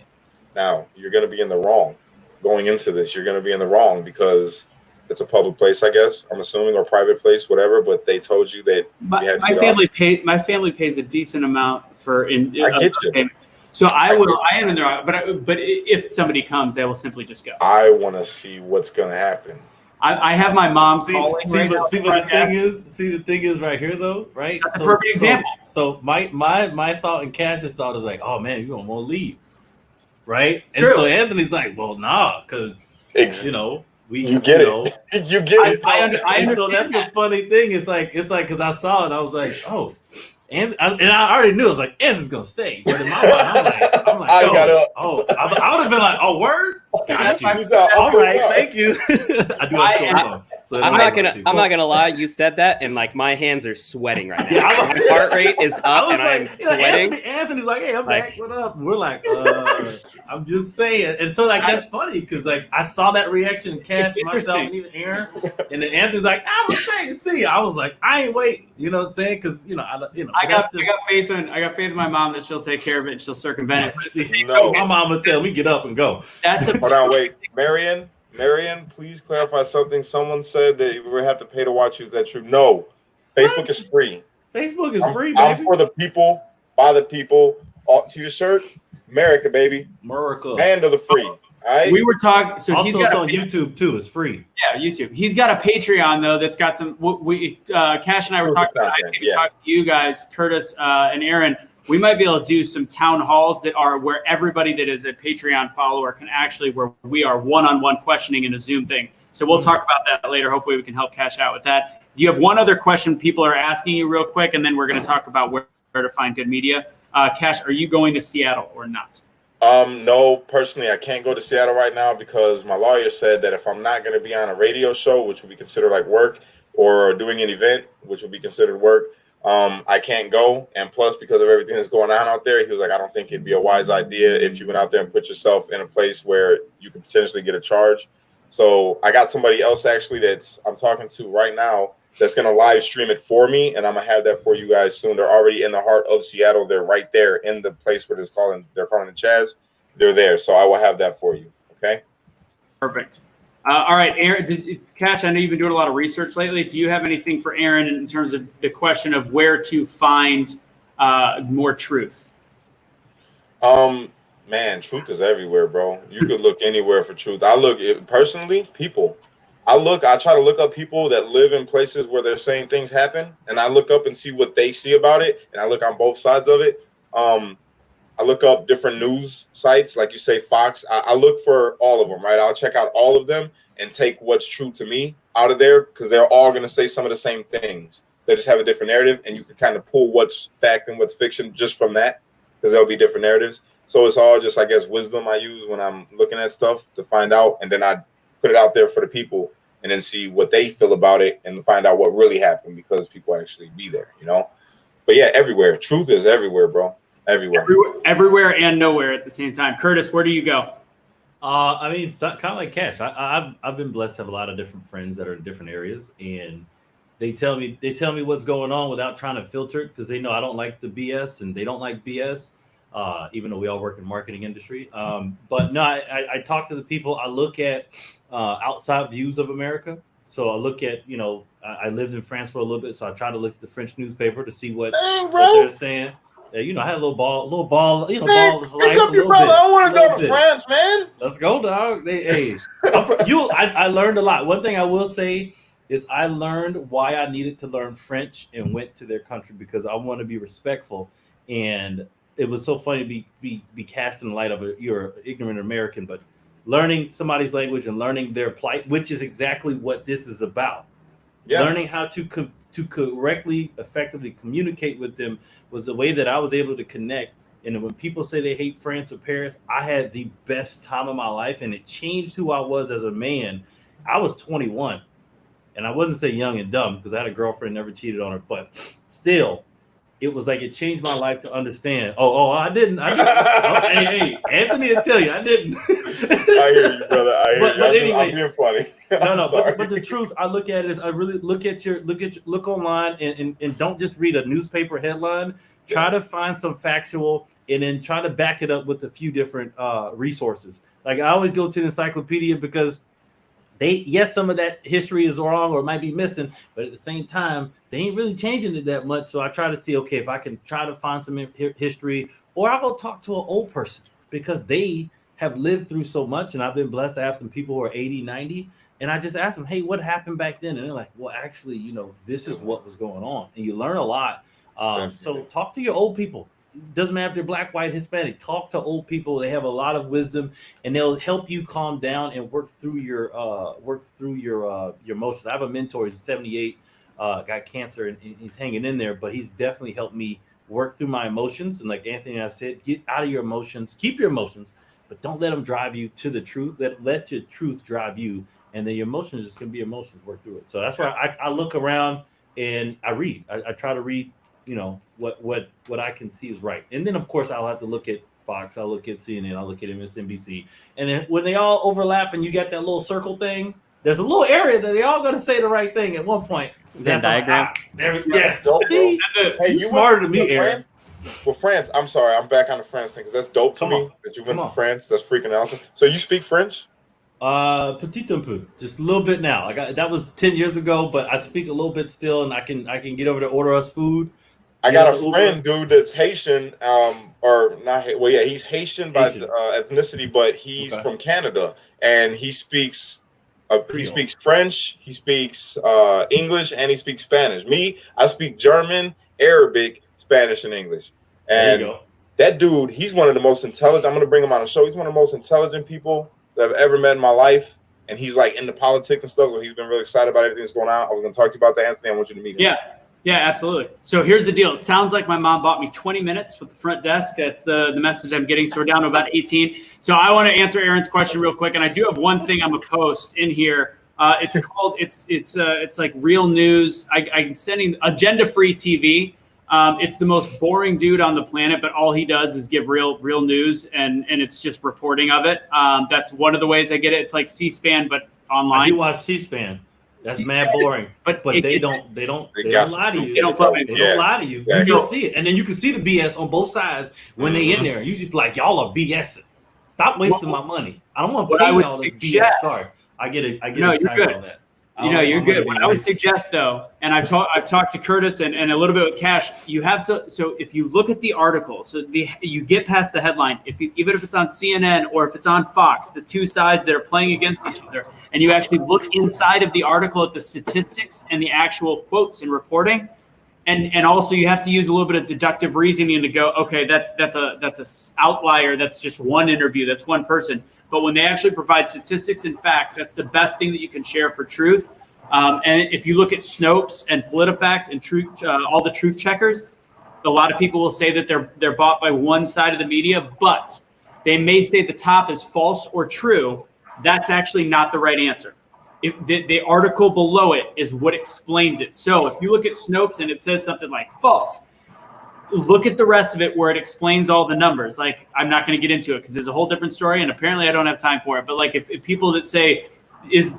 Now, you're going to be in the wrong going into this. You're going to be in the wrong because it's a public place, I guess, I'm assuming, or private place, whatever. But they told you that my family pays a decent amount for I get you. Payment. So I am in the wrong, but if somebody comes, they will simply just go. I want to see what's going to happen. I have my mom calling right now. See what the thing is right here though, right? That's a perfect example. So my thought and Cash's thought is like, oh man, you don't want to leave, right? True. And so Anthony's like, well, nah, because you get it. You get it. I understand. So that's the funny thing. It's like because I saw it, and I was like, oh. And I already knew it was like Anthony's gonna stay, but in my mind, I'm like, I would have been like, oh, word, got you. All right, thank you. I do have short song, so I'm not gonna lie. You said that, and like my hands are sweating right now. My heart rate is up, and I'm sweating. Anthony's like, hey, I'm back. What up? We're like, I'm just saying. And so like that's funny because like I saw that reaction, Cash, myself, and even Aaron, and then Anthony's like, I'm gonna stay. See, I was like, I ain't wait. You know what I'm saying? Because I got faith in my mom that she'll take care of it and she'll circumvent it. No. My mom would tell me get up and go. Hold on, wait, Marion, please clarify something. Someone said that we have to pay to watch you. Is that true? No, Facebook is free. Facebook is free, baby. I'm for the people, by the people. See your shirt, America, baby. America. Hand of the free. All right? We were talking. So also, he's got on YouTube too. It's free. Yeah, YouTube. He's got a Patreon though that's got some. Cash and I were talking about. I can talk to you guys, Curtis and Aaron. We might be able to do some town halls that are where everybody that is a Patreon follower can actually, where we are one-on-one questioning in a Zoom thing. So we'll talk about that later. Hopefully, we can help Cash out with that. Do you have one other question people are asking you real quick, and then we're going to talk about where to find good media? Cash, are you going to Seattle or not? No, personally, I can't go to Seattle right now because my lawyer said that if I'm not going to be on a radio show, which would be considered like work, or doing an event, which would be considered work, I can't go. And plus, because of everything that's going on out there, he was like, I don't think it'd be a wise idea if you went out there and put yourself in a place where you could potentially get a charge. So I got somebody else actually I'm talking to right now that's going to live stream it for me. And I'm going to have that for you guys soon. They're already in the heart of Seattle. They're right there in the place where they're calling the Chaz. They're there. So I will have that for you. Okay. Perfect. All right, Aaron, Kash, I know you've been doing a lot of research lately. Do you have anything for Aaron in terms of the question of where to find more truth? Man, truth is everywhere, bro. You could look anywhere for truth. I look personally, people. I try to look up people that live in places where they're saying things happen, and I look up and see what they see about it, and I look on both sides of it. I look up different news sites, like you say, Fox. I look for all of them, right? I'll check out all of them and take what's true to me out of there, because they're all going to say some of the same things. They just have a different narrative, and you can kind of pull what's fact and what's fiction just from that, because there'll be different narratives. So it's all just, I guess, wisdom I use when I'm looking at stuff to find out, and then I put it out there for the people and then see what they feel about it and find out what really happened, because people actually be there, you know? But yeah, everywhere. Truth is everywhere, bro. Everywhere and nowhere at the same time. Curtis, where do you go? I mean, it's kind of like Kash. I've been blessed to have a lot of different friends that are in different areas, and they tell me what's going on without trying to filter it, because they know I don't like the BS and they don't like BS. Even though we all work in marketing industry, but no, I talk to the people. I look at outside views of America. So I look at, I lived in France for a little bit, so I try to look at the French newspaper to see what they're saying. I had a little ball, ball is life a little bit. I want to go to France, man. Let's go, dog. I learned a lot. One thing I will say is I learned why I needed to learn French and went to their country, because I want to be respectful. And it was so funny to be cast in the light of you're an ignorant American, but learning somebody's language and learning their plight, which is exactly what this is about. Yeah. Learning how to correctly, effectively communicate with them was the way that I was able to connect. And when people say they hate France or Paris, I had the best time of my life, and it changed who I was as a man. I was 21, and I wasn't say young and dumb, because I had a girlfriend, never cheated on her, but still, it was like it changed my life to understand. I didn't. Hey, Anthony will tell you I didn't. I hear you, brother. But anyway, I'm being funny. But the truth, I look at it is I really look online and don't just read a newspaper headline. Try to find some factual, and then try to back it up with a few different resources. Like I always go to the encyclopedia, because some of that history is wrong or might be missing, but at the same time, they ain't really changing it that much. So I try to see, okay, if I can try to find some history, or I'll go talk to an old person, because they have lived through so much. And I've been blessed to have some people who are 80, 90. And I just ask them, hey, what happened back then? And they're like, well, actually, this is what was going on. And you learn a lot. So talk to your old people. Doesn't matter if they're black, white, Hispanic. Talk to old people. They have a lot of wisdom, and they'll help you calm down and work through your emotions. I have a mentor. He's 78, got cancer, and he's hanging in there. But he's definitely helped me work through my emotions. And like Anthony and I said, get out of your emotions. Keep your emotions, but don't let them drive you to the truth. Let your truth drive you, and then your emotions just can be emotions. Work through it. So that's why I look around and I read. I try to read. What I can see is right. And then, of course, I'll have to look at Fox. I'll look at CNN. I'll look at MSNBC. And then when they all overlap and you got that little circle thing, there's a little area that they all going to say the right thing at one point. That diagram. Yes. See? Hey, you smarter than me, Aaron. Well, France, I'm sorry. I'm back on the France thing, because that's dope to me that you went to France. That's freaking awesome. So you speak French? Petit un peu, just a little bit now. That was 10 years ago, but I speak a little bit still, and I can get over to order us food. I got a friend, dude, that's Haitian, or not. Well, yeah, he's Haitian by ethnicity, but he's from Canada, and he speaks French, he speaks English, and he speaks Spanish. Me, I speak German, Arabic, Spanish, and English. And that dude, he's one of the most intelligent. I'm gonna bring him on the show. He's one of the most intelligent people that I've ever met in my life, and he's like into politics and stuff. So he's been really excited about everything that's going on. I was gonna talk to you about that, Anthony. I want you to meet him. Yeah, absolutely. So here's the deal. It sounds like my mom bought me 20 minutes with the front desk. That's the message I'm getting. So we're down to about 18. So I want to answer Aaron's question real quick. And I do have one thing I'm going to post in here It's called it's like Real News. I'm sending Agenda Free TV. It's the most boring dude on the planet, but all he does is give real news, and it's just reporting of it. That's one of the ways I get it. It's like C-SPAN, but online. I do watch C-SPAN. That's mad boring. But they don't lie to you. They don't lie to you. You just see it. And then you can see the BS on both sides when they in there. You just be like, y'all are BSing. Stop wasting my money. I don't want to pay y'all this BS. Sorry. I get it. No, you're good. On that. You're good. What I would suggest, though, and I've talked to Curtis and a little bit with Kash, you have to. So if you look at the article, you get past the headline. Even if it's on CNN or if it's on Fox, the two sides that are playing against each other, and you actually look inside of the article at the statistics and the actual quotes and reporting, and also you have to use a little bit of deductive reasoning to go, okay, that's a outlier. That's just one interview. That's one person. But when they actually provide statistics and facts, that's the best thing that you can share for truth. And if you look at Snopes and PolitiFact and truth, all the truth checkers, a lot of people will say that they're bought by one side of the media, but they may say the top is false or true. That's actually not the right answer. The article below it is what explains it. So if you look at Snopes and it says something like false, look at the rest of it where it explains all the numbers. Like, I'm not going to get into it because there's a whole different story, and apparently I don't have time for it. But like, if people that say,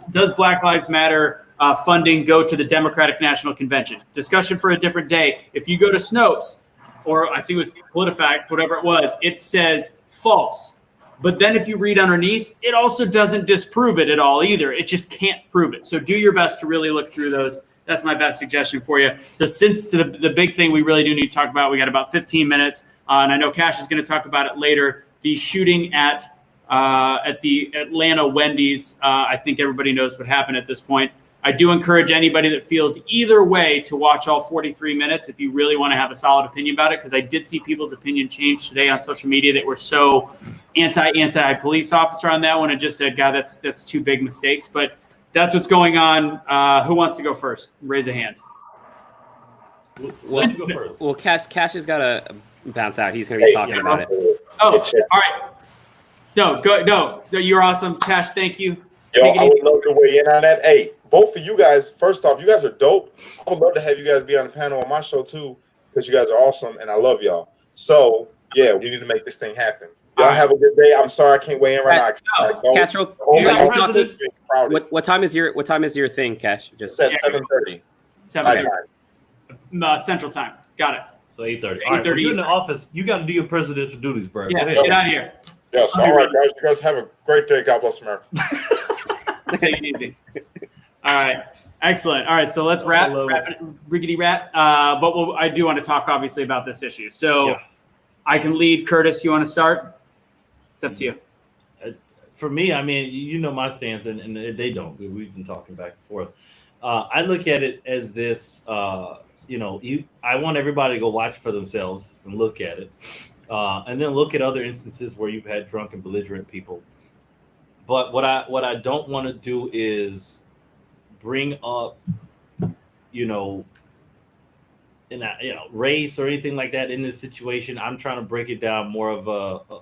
does Black Lives Matter funding go to the Democratic National Convention? Discussion for a different day. If you go to Snopes, or I think it was PolitiFact, whatever it was, it says false. But then if you read underneath, it also doesn't disprove it at all either. It just can't prove it. So do your best to really look through those. That's my best suggestion for you. So since the big thing we really do need to talk about, we got about 15 minutes, and I know Kash is going to talk about it later. The shooting at the Atlanta Wendy's. I think everybody knows what happened at this point. I do encourage anybody that feels either way to watch all 43 minutes if you really want to have a solid opinion about it, because I did see people's opinion change today on social media that were so anti-police officer on that one and just said, God, that's two big mistakes. But that's what's going on. Who wants to go first? Raise a hand. Well, Kash has got to bounce out. He's going to be talking about it. Oh, all right. No, you're awesome. Kash, thank you. Yo, I would love to weigh in on that. Hey, both of you guys, first off, you guys are dope. I would love to have you guys be on the panel on my show too, because you guys are awesome and I love y'all. So, yeah, we need to make this thing happen. Y'all have a good day. I'm sorry I can't weigh in right now. Castro, what time is your thing, Kash? Just at 7:30. 7:30. Central time. Got it. So 8:30. All right, you're in the office. You got to do your presidential duties, bro. Yeah, get out of here. Yes. All right, guys. You guys have a great day. God bless America. Take it easy. All right. Excellent. All right. So let's riggedy wrap. But I do want to talk obviously about this issue. So I can lead. Curtis, you want to start? It's up to you. For me, I mean, you know my stance, and they don't. We've been talking back and forth. I look at it as this, I want everybody to go watch for themselves and look at it. And then look at other instances where you've had drunk and belligerent people. But what I don't want to do is bring up, race or anything like that in this situation. I'm trying to break it down more of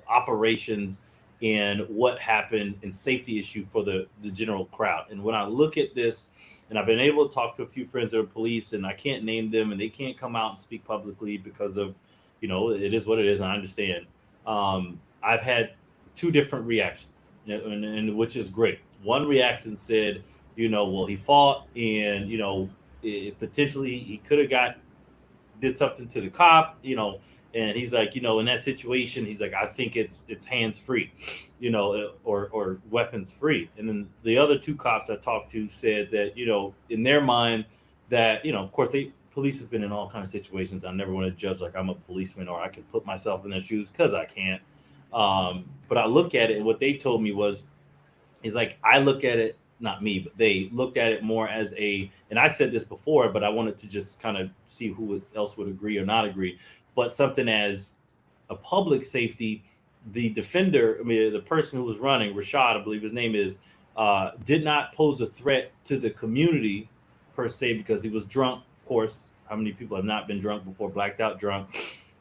operations and what happened and safety issue for the general crowd. And when I look at this, and I've been able to talk to a few friends that are police, and I can't name them, and they can't come out and speak publicly because of, it is what it is. I understand. I've had two different reactions, and which is great. One reaction said, he fought, and potentially he could have did something to the cop, and he's like, in that situation, he's like, I think it's hands free, or weapons free. And then the other two cops I talked to said that, in their mind that, of course police have been in all kinds of situations. I never want to judge like I'm a policeman or I can put myself in their shoes because I can't. But I look at it, and what they told me is like, I look at it, not me, but they looked at it more as and I said this before, but I wanted to just kind of see who else would agree or not agree, but something as a public safety. The defender, the person who was running, Rashad, I believe his name is, did not pose a threat to the community per se because he was drunk. Of course, how many people have not been drunk before, blacked out drunk?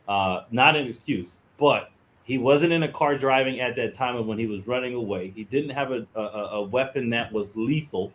Not an excuse, but he wasn't in a car driving at that time, and when he was running away, he didn't have a weapon that was lethal,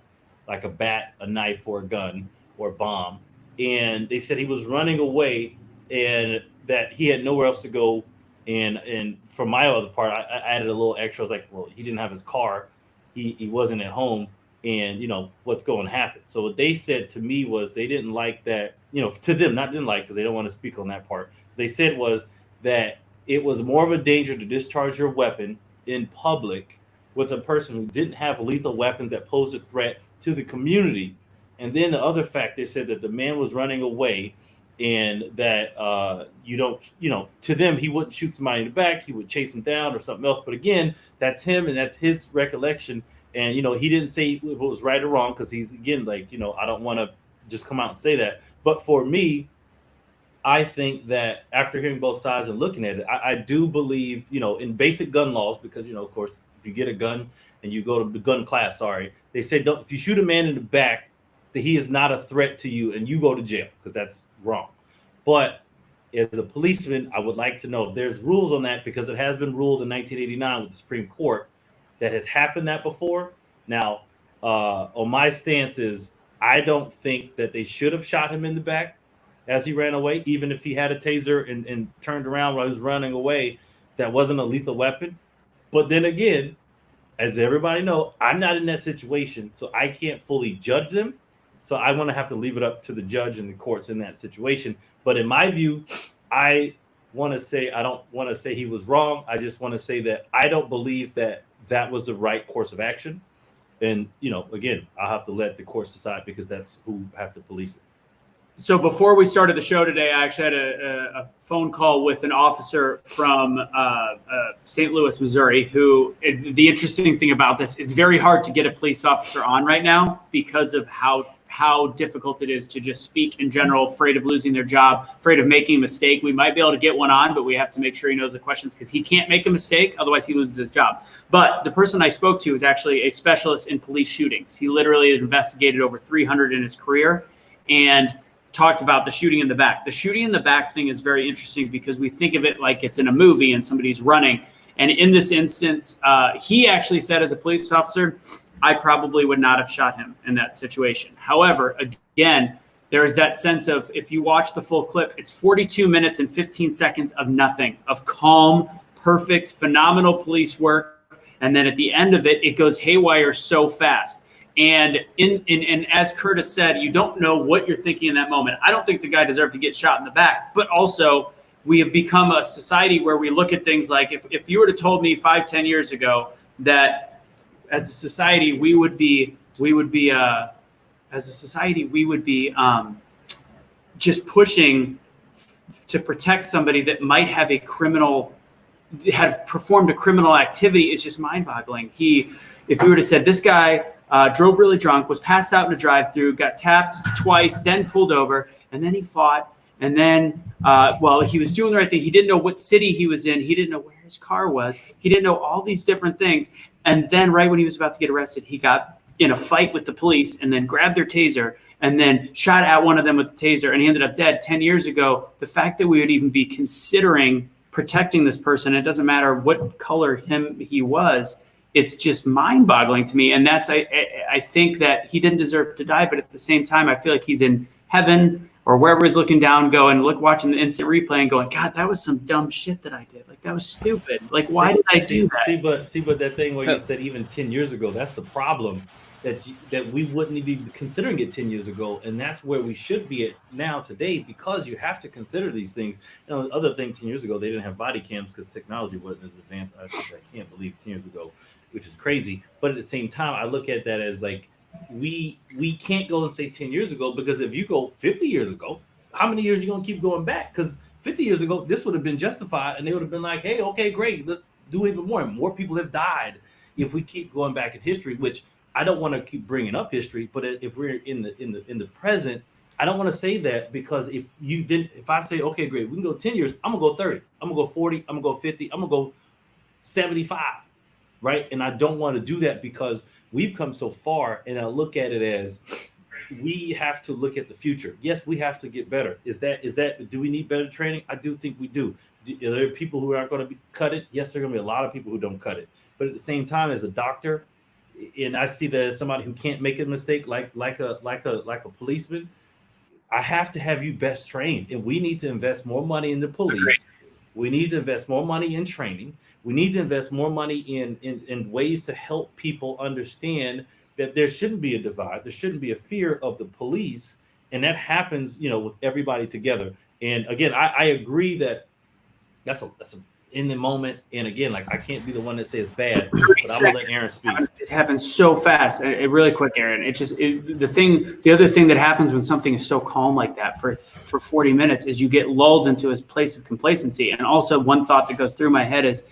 like a bat, a knife, or a gun or a bomb. And they said he was running away and that he had nowhere else to go. And for my other part, I added a little extra. I was like, well, he didn't have his car. He wasn't at home. And, what's going to happen? So what they said to me was they didn't like that, to them, not didn't like, because they don't want to speak on that part. They said was that it was more of a danger to discharge your weapon in public with a person who didn't have lethal weapons that posed a threat to the community. And then the other fact, they said that the man was running away and that to them, he wouldn't shoot somebody in the back. He would chase him down or something else. But again, that's him and that's his recollection. And, he didn't say if it was right or wrong because he's, again, like, I don't want to just come out and say that. But for me, I think that after hearing both sides and looking at it, I do believe, in basic gun laws, because, of course, if you get a gun and you go to the gun class, they say if you shoot a man in the back, that he is not a threat to you and you go to jail because that's wrong. But as a policeman, I would like to know if there's rules on that because it has been ruled in 1989 with the Supreme Court that has happened that before. Now, on my stance is I don't think that they should have shot him in the back as he ran away, even if he had a taser and turned around while he was running away. That wasn't a lethal weapon. But then again, as everybody knows, I'm not in that situation, so I can't fully judge them. So I want to have to leave it up to the judge and the courts in that situation. But in my view, I want to say I don't want to say he was wrong. I just want to say that I don't believe that that was the right course of action. And, again, I'll have to let the courts decide because that's who have to police it. So before we started the show today, I actually had a phone call with an officer from St. Louis, Missouri, who the interesting thing about this, it's very hard to get a police officer on right now because of how difficult it is to just speak in general, afraid of losing their job, afraid of making a mistake. We might be able to get one on, but we have to make sure he knows the questions because he can't make a mistake. Otherwise, he loses his job. But the person I spoke to is actually a specialist in police shootings. He literally investigated over 300 in his career and talked about the shooting in the back. The shooting in the back thing is very interesting because we think of it like it's in a movie and somebody's running. And in this instance, he actually said as a police officer, I probably would not have shot him in that situation. However, again, there is that sense of if you watch the full clip, it's 42 minutes and 15 seconds of nothing, of calm, perfect, phenomenal police work. And then at the end of it, it goes haywire so fast. And and as Curtis said, you don't know what you're thinking in that moment. I don't think the guy deserved to get shot in the back, but also we have become a society where we look at things like if you were to told me 5-10 years ago that as a society we would be just pushing to protect somebody that might have performed a criminal activity is just mind-boggling. If we were to said this guy drove really drunk, was passed out in a drive-through, got tapped twice, then pulled over, and then he fought. And then, he was doing the right thing. He didn't know what city he was in. He didn't know where his car was. He didn't know all these different things. And then right when he was about to get arrested, he got in a fight with the police and then grabbed their taser and then shot at one of them with the taser. And he ended up dead 10 years ago. The fact that we would even be considering protecting this person, it doesn't matter what color he was, it's just mind-boggling to me. And that's, I think that he didn't deserve to die, but at the same time, I feel like he's in heaven or wherever he's looking down, watching the instant replay and going, God, that was some dumb shit that I did. Like, that was stupid. Like, why did I do that? See, but that thing where you said even 10 years ago, that's the problem, that we wouldn't even be considering it 10 years ago. And that's where we should be at now today, because you have to consider these things. The other thing, 10 years ago, they didn't have body cams because technology wasn't as advanced. I can't believe 10 years ago, which is crazy. But at the same time, I look at that as like, we can't go and say 10 years ago, because if you go 50 years ago, how many years are you going to keep going back? Because 50 years ago, this would have been justified and they would have been like, hey, okay, great, let's do even more. And more people have died if we keep going back in history, which I don't want to keep bringing up history, but if we're in the present, I don't want to say that, because if I say, okay, great, we can go 10 years, I'm going to go 30, I'm going to go 40, I'm going to go 50, I'm going to go 75, right? And I don't want to do that because we've come so far, and I look at it as we have to look at the future. Yes, we have to get better. Do we need better training? I do think we do. Are there people who aren't going to cut it? Yes, there are going to be a lot of people who don't cut it. But at the same time, as a doctor, and I see that as somebody who can't make a mistake, like a policeman. I have to have you best trained, and we need to invest more money in the police. We need to invest more money in training. We need to invest more money in ways to help people understand that there shouldn't be a divide. There shouldn't be a fear of the police, and that happens, with everybody together. And again, I agree that that's a in the moment. And again, like, I can't be the one that says bad, but I'm gonna let Aaron speak. It happens so fast. Really quick, Aaron. The other thing that happens when something is so calm like that for 40 minutes is you get lulled into a place of complacency. And also, one thought that goes through my head is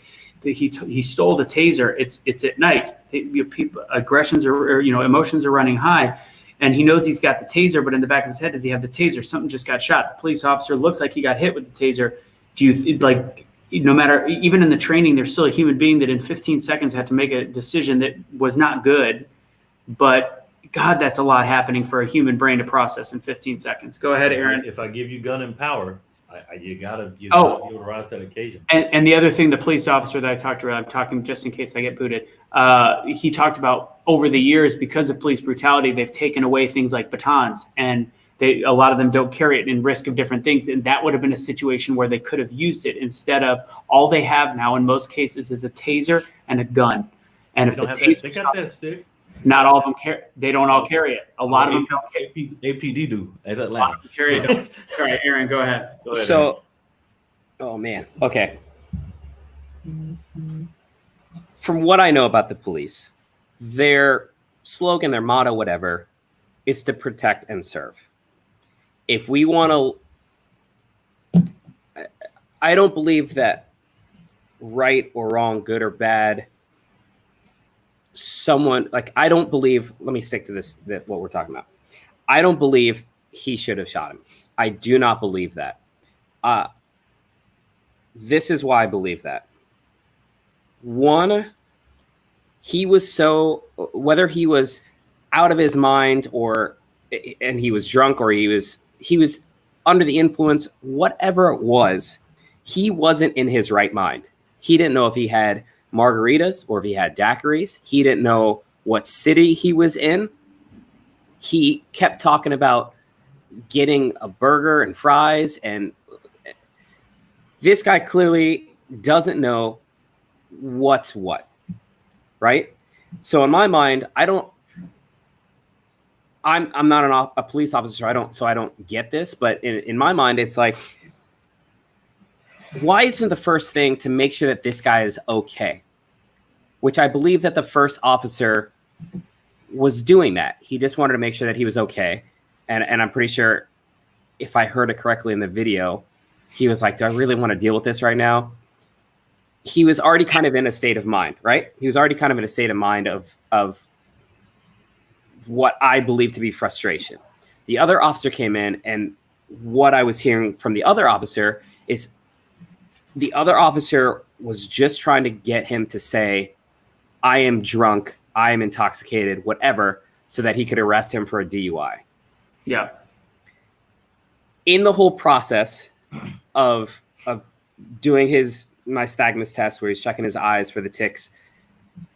that he stole the taser. It's at night. People, aggressions or emotions are running high. And he knows he's got the taser, but in the back of his head, does he have the taser? Something just got shot. The police officer looks like he got hit with the taser. Do you no matter, even in the training, there's still a human being that in 15 seconds had to make a decision that was not good. But God, that's a lot happening for a human brain to process in 15 seconds. Go ahead, Aaron. If I give you gun and power, you gotta be able to rise to the occasion. And the other thing, the police officer that I talked to, I'm talking just in case I get booted. He talked about over the years, because of police brutality, they've taken away things like batons, and a lot of them don't carry it in risk of different things. And that would have been a situation where they could have used it instead of all they have now in most cases is a taser and a gun. And if the taser, they got that stick. Not all of them carry. They don't all carry it. A lot of them don't. APD do. At a lot of them carry it. Sorry, Aaron, go ahead. So, oh man. Okay. From what I know about the police, their slogan, their motto, whatever, is to protect and serve. If we want to, I don't believe that right or wrong, good or bad, I don't believe, let me stick to this, what we're talking about. I don't believe he should have shot him. I do not believe that. This is why I believe that. One, he was whether he was out of his mind and he was drunk, or he was under the influence, whatever it was, he wasn't in his right mind. He didn't know if he had margaritas or if he had daiquiris. He didn't know what city he was in. He kept talking about getting a burger and fries, and this guy clearly doesn't know what's what, right? So in my mind, I'm not a police officer, so I don't get this, but in my mind, it's like, why isn't the first thing to make sure that this guy is okay? Which I believe that the first officer was doing that. He just wanted to make sure that he was okay. And I'm pretty sure, if I heard it correctly in the video, he was like, do I really want to deal with this right now? He was already kind of in a state of mind, right? He was already kind of in a state of mind of what I believe to be frustration. The other officer came in, and what I was hearing from the other officer is the other officer was just trying to get him to say, I am drunk, I am intoxicated, whatever, so that he could arrest him for a DUI. Yeah. In the whole process of doing his nystagmus test, where he's checking his eyes for the ticks,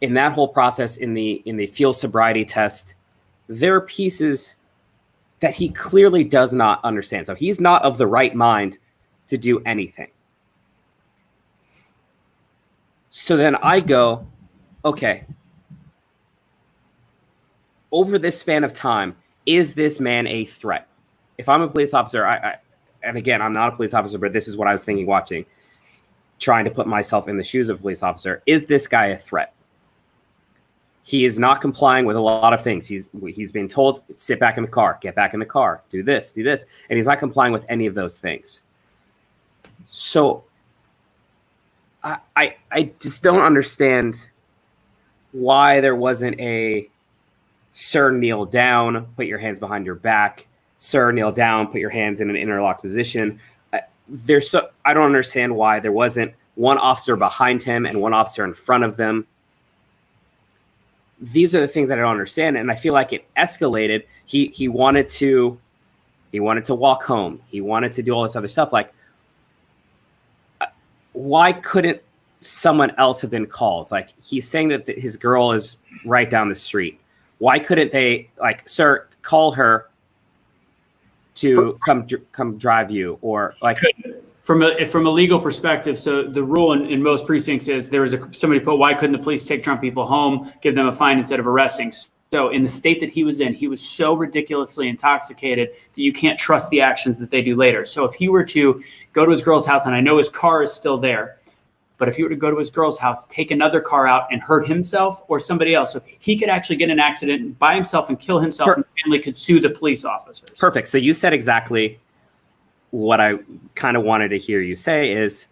in that whole process, in the field sobriety test, there are pieces that he clearly does not understand. So he's not of the right mind to do anything. So then I go, okay, over this span of time, is this man a threat? If I'm a police officer, and again, I'm not a police officer, but this is what I was thinking watching, trying to put myself in the shoes of a police officer. Is this guy a threat? He is not complying with a lot of things. He's been told, sit back in the car, get back in the car, do this, and he's not complying with any of those things. So I just don't understand why there wasn't a, sir, kneel down, put your hands behind your back, sir, kneel down, put your hands in an interlocked position. I don't understand why there wasn't one officer behind him and one officer in front of them. These are the things that I don't understand, and I feel like it escalated. He wanted to walk home. He wanted to do all this other stuff. Like, why couldn't someone else have been called? Like, he's saying that his girl is right down the street. Why couldn't they, like, sir, call her to come drive you, or like from a legal perspective? So the rule in most precincts is somebody put, why couldn't the police take drunk people home, give them a fine instead of arresting? So in the state that he was in, he was so ridiculously intoxicated that you can't trust the actions that they do later. So if he were to go to his girl's house, and I know his car is still there, but if he were to go to his girl's house, take another car out and hurt himself or somebody else, so he could actually get in an accident by himself and kill himself, and the family could sue the police officers. Perfect. So you said exactly what I kind of wanted to hear you say, is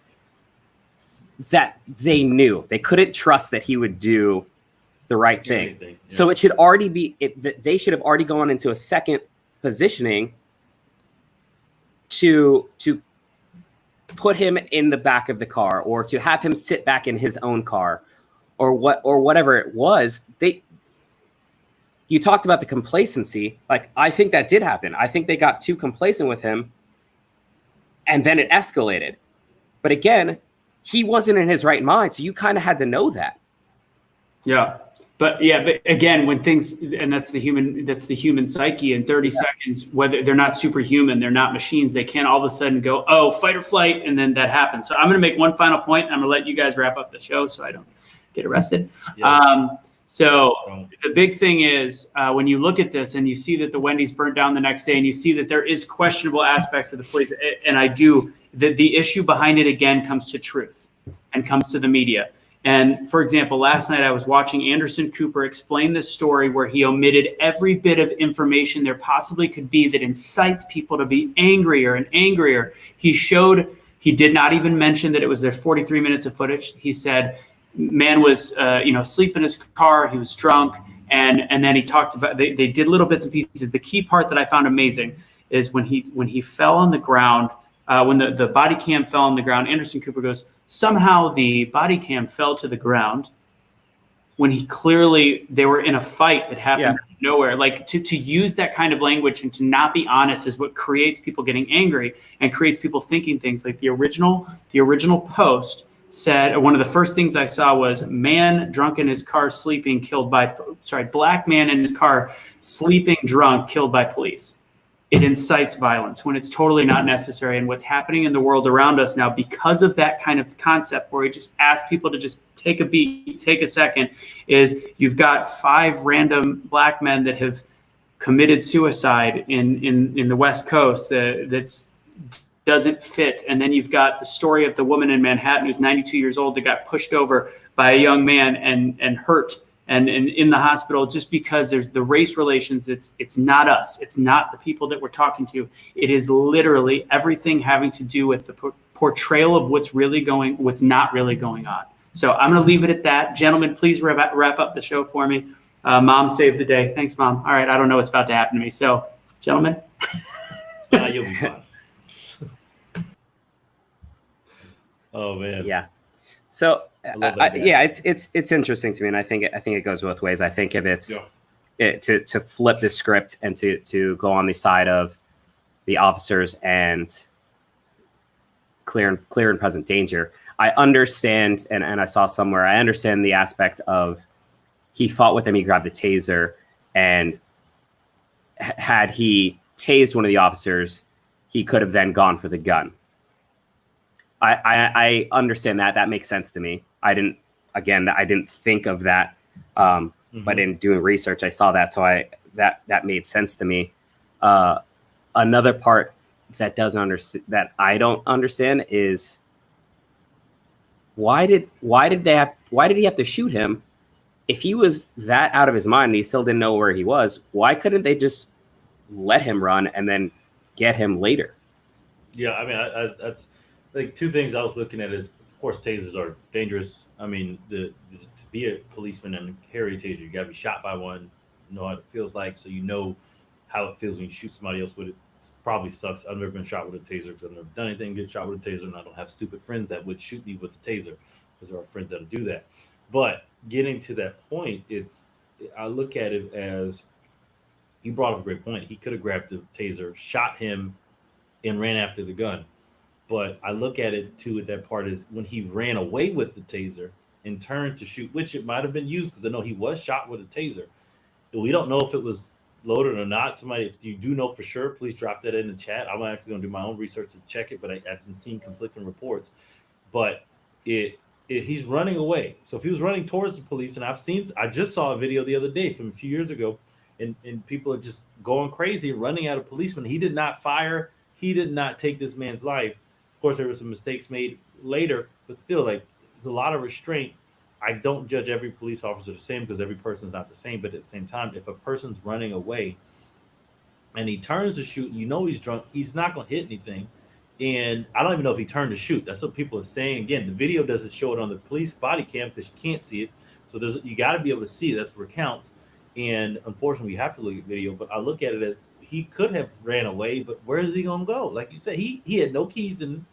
that they knew. They couldn't trust that he would do the right thing. Yeah. So it should already be, they should have already gone into a second positioning to put him in the back of the car, or to have him sit back in his own car, or whatever it was. You talked about the complacency. Like, I think that did happen. I think they got too complacent with him, and then it escalated. But again, he wasn't in his right mind, so you kind of had to know that. Yeah. But again, when things, and that's the human psyche in 30 seconds, whether they're not superhuman, they're not machines, they can't all of a sudden go, oh, fight or flight, and then that happens. So I'm going to make one final point. I'm going to let you guys wrap up the show so I don't get arrested. Yes. So the big thing is, when you look at this and you see that the Wendy's burnt down the next day, and you see that there is questionable aspects of the police, and the issue behind it again comes to truth and comes to the media. And for example, last night I was watching Anderson Cooper explain this story where he omitted every bit of information there possibly could be that incites people to be angrier and angrier. He did not even mention that it was their 43 minutes of footage. He said, man was, asleep in his car. He was drunk. And then he talked about, they did little bits and pieces. The key part that I found amazing is when he fell on the ground, when the body cam fell on the ground, Anderson Cooper goes, somehow the body cam fell to the ground, when they were in a fight that happened out of nowhere. Like, to use that kind of language and to not be honest is what creates people getting angry and creates people thinking things. Like the original post said, one of the first things I saw was man drunk in his car sleeping black man in his car sleeping drunk killed by police. It incites violence when it's totally not necessary. And what's happening in the world around us now, because of that kind of concept where we just ask people to just take a beat, take a second, is you've got 5 random black men that have committed suicide in the West Coast that doesn't fit. And then you've got the story of the woman in Manhattan who's 92 years old that got pushed over by a young man and hurt. And in the hospital, just because there's the race relations, it's not us. It's not the people that we're talking to. It is literally everything having to do with the portrayal of what's not really going on. So I'm going to leave it at that. Gentlemen, please wrap up the show for me. Mom saved the day. Thanks, Mom. All right, I don't know what's about to happen to me. So, gentlemen. You'll be fine. Oh, man. Yeah. So, it's interesting to me, and I think it goes both ways. I think if it's to flip the script and to go on the side of the officers and clear and present danger, I understand, and I saw somewhere, I understand the aspect of he fought with him, he grabbed the taser, and had he tased one of the officers, he could have then gone for the gun. I understand that. That makes sense to me. I didn't think of that, but in doing research, I saw that. So that made sense to me. Another part that I don't understand is why did he have to shoot him if he was that out of his mind and he still didn't know where he was? Why couldn't they just let him run and then get him later? Yeah, I mean, that's like 2 things I was looking at is, of course, tasers are dangerous. I mean, to be a policeman and carry a taser, you got to be shot by one, know what it feels like, so you know how it feels when you shoot somebody else with it. It probably sucks. I've never been shot with a taser because I've never done anything to get shot with a taser, and I don't have stupid friends that would shoot me with a taser because there are friends that do that. But getting to that point, I look at it as, you brought up a great point. He could have grabbed the taser, shot him, and ran after the gun. But I look at it too, at that part is when he ran away with the taser and turned to shoot, which it might have been used because I know he was shot with a taser. We don't know if it was loaded or not. Somebody, if you do know for sure, please drop that in the chat. I'm actually going to do my own research to check it, but I haven't seen conflicting reports. But he's running away. So if he was running towards the police, and I just saw a video the other day from a few years ago, and people are just going crazy, running at a policeman. He did not fire. He did not take this man's life. Of course, there were some mistakes made later, but still, like, there's a lot of restraint. I don't judge every police officer the same because every person's not the same. But at the same time, if a person's running away and he turns to shoot, you know he's drunk, he's not going to hit anything. And I don't even know if he turned to shoot. That's what people are saying. Again, the video doesn't show it on the police body cam because you can't see it. So you got to be able to see it. That's where it counts. And unfortunately, we have to look at video. But I look at it as he could have ran away, but where is he going to go? Like you said, he had no keys and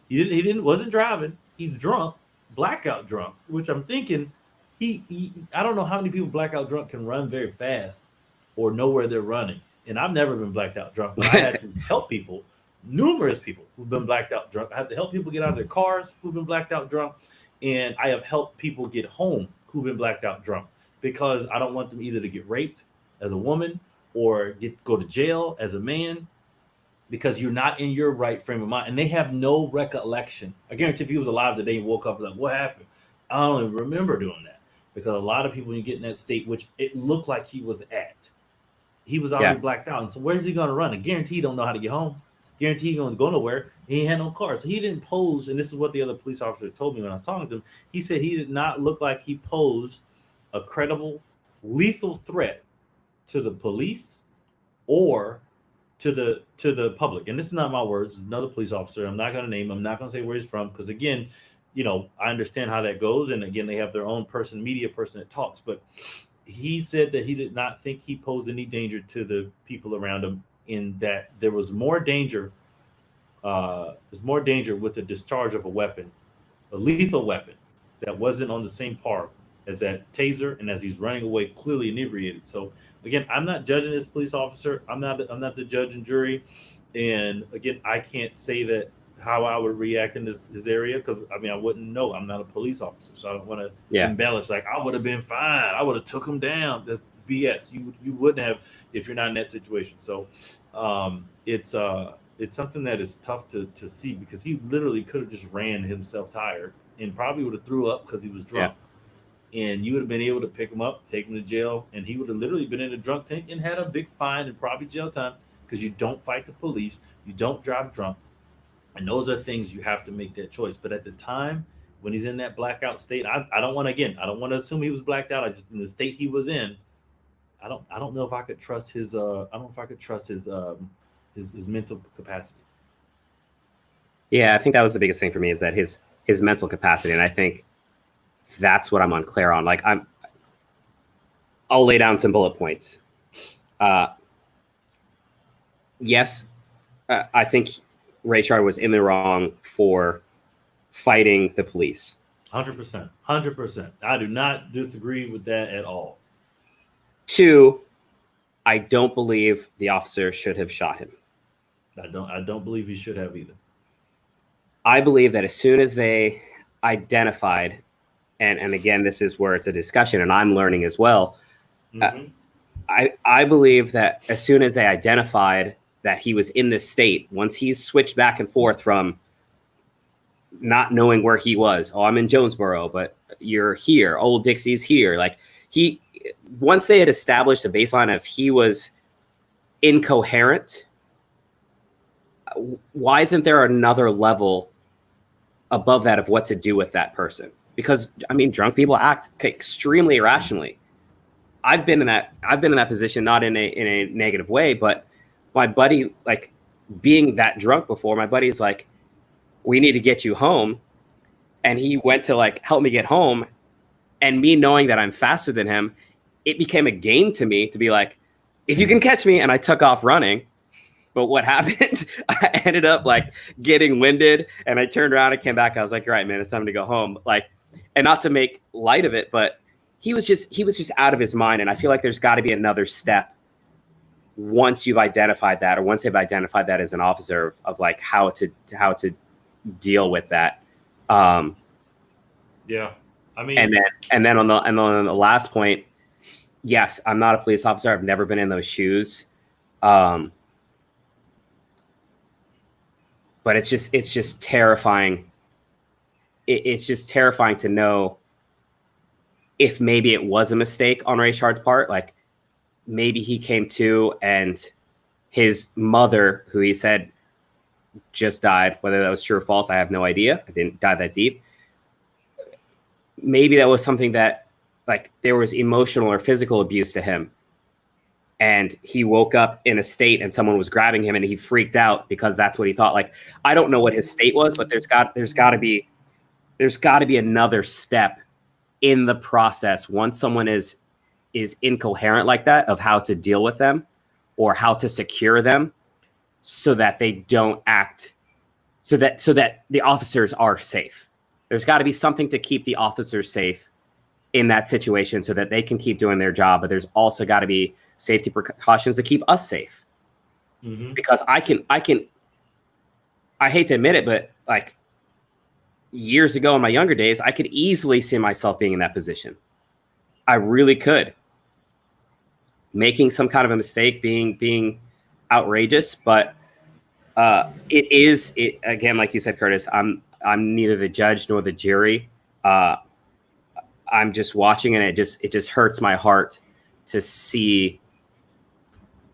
he wasn't driving. He's drunk, blackout drunk, which I'm thinking I don't know how many people blackout drunk can run very fast or know where they're running. And I've never been blacked out drunk. But I had to help people, numerous people who've been blacked out drunk. I have to help people get out of their cars who've been blacked out drunk. And I have helped people get home who've been blacked out drunk because I don't want them either to get raped as a woman or go to jail as a man because you're not in your right frame of mind. And they have no recollection. I guarantee if he was alive today and woke up like, what happened? I don't even remember doing that because a lot of people, when you get in that state, which it looked like he was at, he was already blacked out. And so where's he going to run? I guarantee he don't know how to get home. Guarantee he going to go nowhere. He had no car. So he didn't pose. And this is what the other police officer told me when I was talking to him. He said he did not look like he posed a credible, lethal threat to the police or to the public. And this is not my words. This is another police officer. I'm not going to name him. I'm not going to say where he's from because, again, I understand how that goes. And, again, they have their own media person that talks. But he said that he did not think he posed any danger to the people around him, in that there was more danger. There's more danger with the discharge of a weapon, a lethal weapon that wasn't on the same par as that taser, and as he's running away clearly inebriated. So again, I'm not judging this police officer. I'm not the judge and jury. And again, I can't say that how I would react in this area because I wouldn't know. I'm not a police officer, so I don't want to embellish. Like I would have been fine. I would have took him down. That's BS. You wouldn't have if you're not in that situation. So it's something that is tough to see because he literally could have just ran himself tired and probably would have threw up because he was drunk. Yeah. And you would have been able to pick him up, take him to jail, and he would have literally been in a drunk tank and had a big fine and probably jail time because you don't fight the police, you don't drive drunk. And those are things you have to make that choice. But at the time, when he's in that blackout state, I don't want to assume he was blacked out. I just, in the state he was in, I don't know if I could trust his his mental capacity. Yeah, I think that was the biggest thing for me is that his mental capacity, and I think that's what I'm unclear on. Like I'll lay down some bullet points. Yes, I think Rayshard was in the wrong for fighting the police. 100%. I do not disagree with that at all. 2, I don't believe the officer should have shot him. I don't believe he should have either. I believe that as soon as they identified, and again, this is where it's a discussion, and I'm learning as well. Mm-hmm. I believe that as soon as they identified that he was in this state, once he's switched back and forth from not knowing where he was, I'm in Jonesboro, but you're here, Old Dixie's here. Like once they had established a baseline of he was incoherent, why isn't there another level above that of what to do with that person? Because drunk people act extremely irrationally. I've been in that position, not in a negative way, but my buddy, like being that drunk before, my buddy's like, we need to get you home. And he went to like help me get home. And me knowing that I'm faster than him, it became a game to me to be like, if you can catch me, and I took off running. But what happened, I ended up like getting winded and I turned around and came back. I was like, all right, man, it's time to go home. Like, and not to make light of it, but he was just out of his mind. And I feel like there's got to be another step once you've identified that, or once they've identified that as an officer of like how to deal with that. Yeah. I mean, and then on the last point, yes, I'm not a police officer. I've never been in those shoes. But it's just terrifying. It's just terrifying to know if maybe it was a mistake on Rayshard's part. Like maybe he came to and his mother, who he said just died, whether that was true or false, I have no idea. I didn't dive that deep. Maybe that was something that, like, there was emotional or physical abuse to him. And he woke up in a state and someone was grabbing him and he freaked out because that's what he thought. Like, I don't know what his state was, but there's got to be another step in the process once someone is incoherent like that, of how to deal with them or how to secure them so that they don't act, so that the officers are safe. There's got to be something to keep the officers safe in that situation so that they can keep doing their job. But there's also got to be safety precautions to keep us safe. Mm-hmm. Because I hate to admit it, but like years ago in my younger days, I could easily see myself being in that position. I really could. Making some kind of a mistake, being outrageous, but it again, like you said, Curtis, I'm neither the judge nor the jury. I'm just watching, and it just hurts my heart to see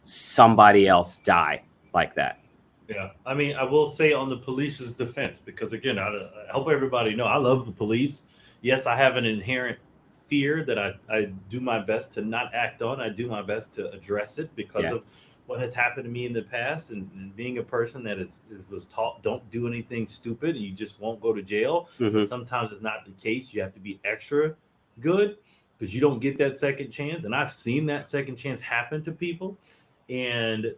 somebody else die like that. Yeah, I mean, I will say on the police's defense, because again, I hope everybody know I love the police. Yes, I have an inherent fear that I do my best to not act on. I do my best to address it because of what has happened to me in the past, and being a person that was taught don't do anything stupid and you just won't go to jail. Mm-hmm. But sometimes it's not the case. You have to be extra good because you don't get that second chance. And I've seen that second chance happen to people. And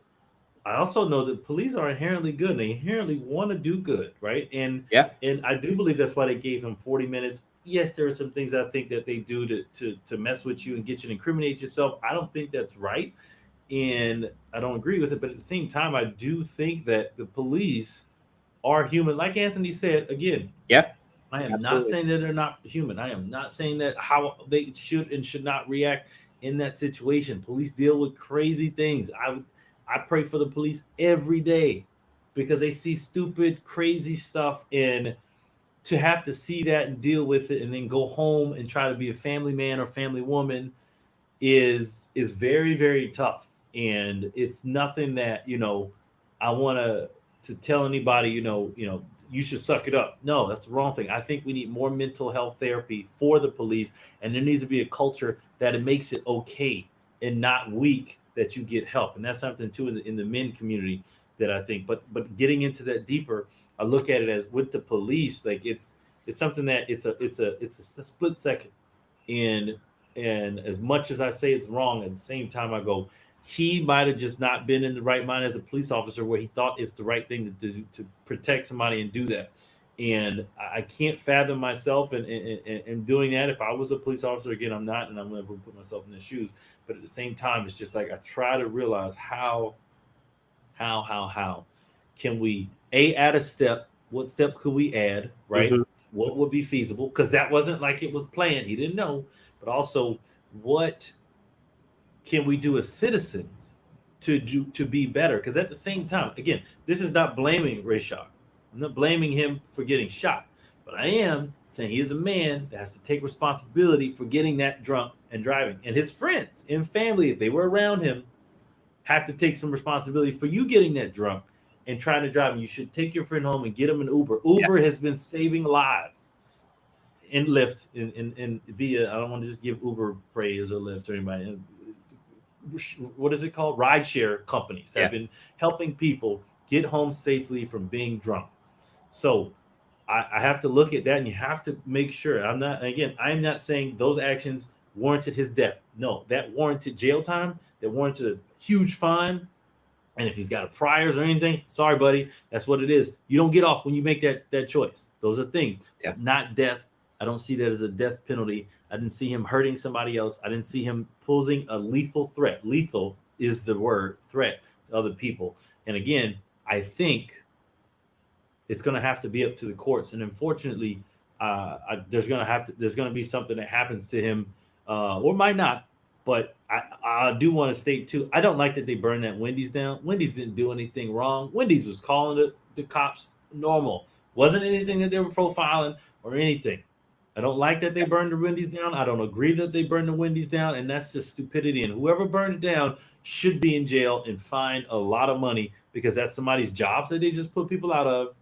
I also know that police are inherently good and they inherently want to do good, right? And I do believe that's why they gave him 40 minutes. Yes, there are some things I think that they do to mess with you and get you to incriminate yourself. I don't think that's right. And I don't agree with it. But at the same time, I do think that the police are human. Like Anthony said, again, I am not saying that they're not human. I am not saying that how they should and should not react in that situation. Police deal with crazy things. I pray for the police every day because they see stupid, crazy stuff, and to have to see that and deal with it and then go home and try to be a family man or family woman is very, very tough. And it's nothing that, I want to tell anybody, you should suck it up. No, that's the wrong thing. I think we need more mental health therapy for the police, and there needs to be a culture that it makes it okay and not weak that you get help. And that's something too in the men community that I think, but getting into that deeper, I look at it as with the police, like it's something that it's a split second. And as much as I say it's wrong, at the same time I go, he might have just not been in the right mind as a police officer where he thought it's the right thing to do to protect somebody and do that. And I can't fathom myself and doing that. If I was a police officer, again, I'm not, and I'm never going to put myself in their shoes. But at the same time, it's just like I try to realize how can we add a step? What step could we add, right? Mm-hmm. What would be feasible? Because that wasn't like it was planned. He didn't know. But also, what can we do as citizens to be better? Because at the same time, again, this is not blaming Rayshard. I'm not blaming him for getting shot, but I am saying he is a man that has to take responsibility for getting that drunk and driving. And his friends and family, if they were around him, have to take some responsibility for you getting that drunk and trying to drive. And you should take your friend home and get him an Uber. Uber has been saving lives. And Lyft and via, I don't want to just give Uber praise or Lyft or anybody. What is it called? Rideshare companies have been helping people get home safely from being drunk. So I have to look at that, and you have to make sure. I'm not saying those actions warranted his death. No, that warranted jail time. That warranted a huge fine. And if he's got a priors or anything, sorry, buddy, that's what it is. You don't get off when you make that choice. Those are things, not death. I don't see that as a death penalty. I didn't see him hurting somebody else. I didn't see him posing a lethal threat. Lethal is the word, threat to other people. And again, I think it's going to have to be up to the courts. And unfortunately, there's going to be something that happens to him, or might not. But I do want to state too, I don't like that they burned that Wendy's down. Wendy's didn't do anything wrong. Wendy's was calling the cops normal. Wasn't anything that they were profiling or anything. I don't like that they burned the Wendy's down. I don't agree that they burned the Wendy's down, and that's just stupidity. And whoever burned it down should be in jail and fined a lot of money, because that's somebody's jobs that they just put people out of.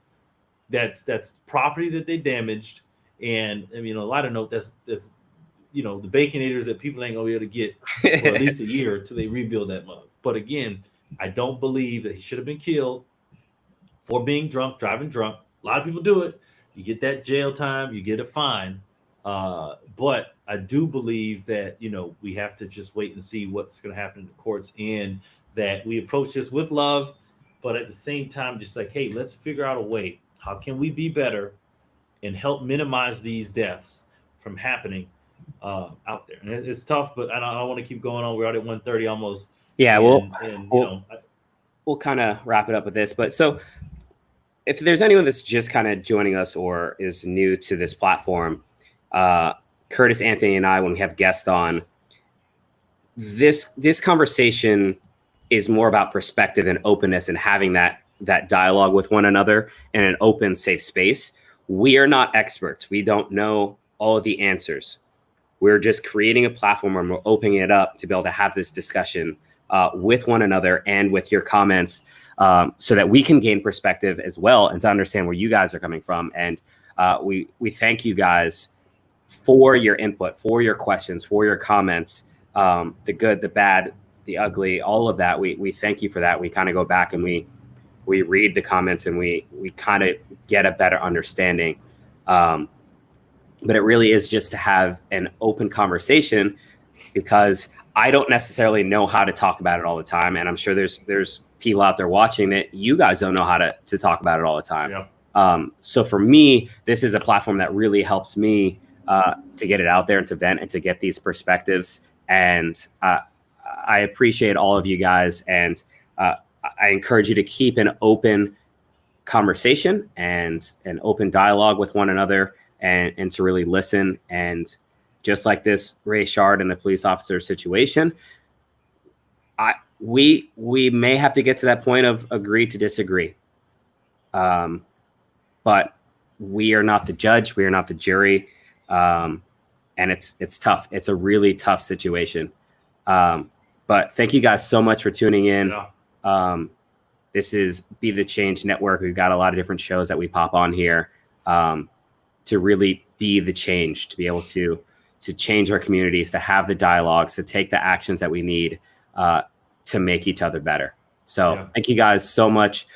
That's property that they damaged. And I mean, a lot of note, that's the Baconators that people ain't gonna be able to get for at least a year till they rebuild that mug. But again, I don't believe that he should have been killed for being drunk, driving drunk. A lot of people do it. You get that jail time, you get a fine. But I do believe that, we have to just wait and see what's going to happen in the courts, and that we approach this with love, but at the same time, just like, hey, let's figure out a way. How can we be better and help minimize these deaths from happening out there? And it's tough, but I don't want to keep going on. We're out at 1:30 almost. Yeah, we'll kind of wrap it up with this. But so if there's anyone that's just kind of joining us or is new to this platform, Curtis, Anthony, and I, when we have guests on, this conversation is more about perspective and openness and having that dialogue with one another in an open, safe space. We are not experts. We don't know all of the answers. We're just creating a platform and we're opening it up to be able to have this discussion with one another and with your comments, so that we can gain perspective as well and to understand where you guys are coming from. And we thank you guys for your input, for your questions, for your comments, the good, the bad, the ugly, all of that. We thank you for that. We kind of go back and we read the comments and we kind of get a better understanding. But it really is just to have an open conversation, because I don't necessarily know how to talk about it all the time. And I'm sure there's people out there watching that you guys don't know how to talk about it all the time. Yeah. So for me, this is a platform that really helps me to get it out there and to vent and to get these perspectives. And I appreciate all of you guys. And I encourage you to keep an open conversation and an open dialogue with one another, and to really listen. And just like this Ray Shard and the police officer situation, we may have to get to that point of agree to disagree. But we are not the judge. We are not the jury. And it's tough. It's a really tough situation. But thank you guys so much for tuning in. Yeah. This is Be the Change Network. We've got a lot of different shows that we pop on here to really be the change, to be able to change our communities, to have the dialogues, to take the actions that we need to make each other better. So Thank you guys so much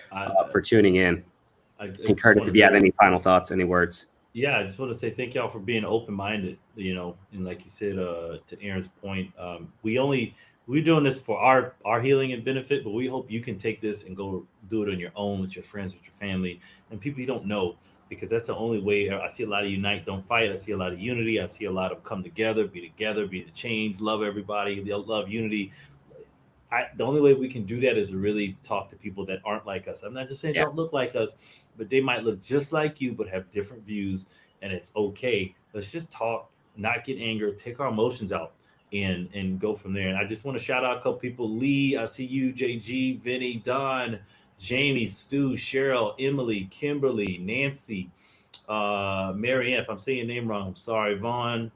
for tuning in. And Curtis, if you have any final thoughts, any words? Yeah, I just want to say thank y'all for being open-minded, and like you said, to Aaron's point, we're doing this for our healing and benefit, but we hope you can take this and go do it on your own with your friends, with your family, and people you don't know, because that's the only way. I see a lot of unite, don't fight. I see a lot of unity. I see a lot of come together, be the change, love everybody, love unity. The only way we can do that is to really talk to people that aren't like us. I'm not just saying don't look like us, but they might look just like you, but have different views, and it's okay. Let's just talk, not get angry, take our emotions out, and go from there. And I just want to shout out a couple people. Lee, I see you, JG, Vinny, Don, Jamie, Stu, Cheryl, Emily, Kimberly, Nancy, Mary Ann. If I'm saying your name wrong, I'm sorry. Vaughn,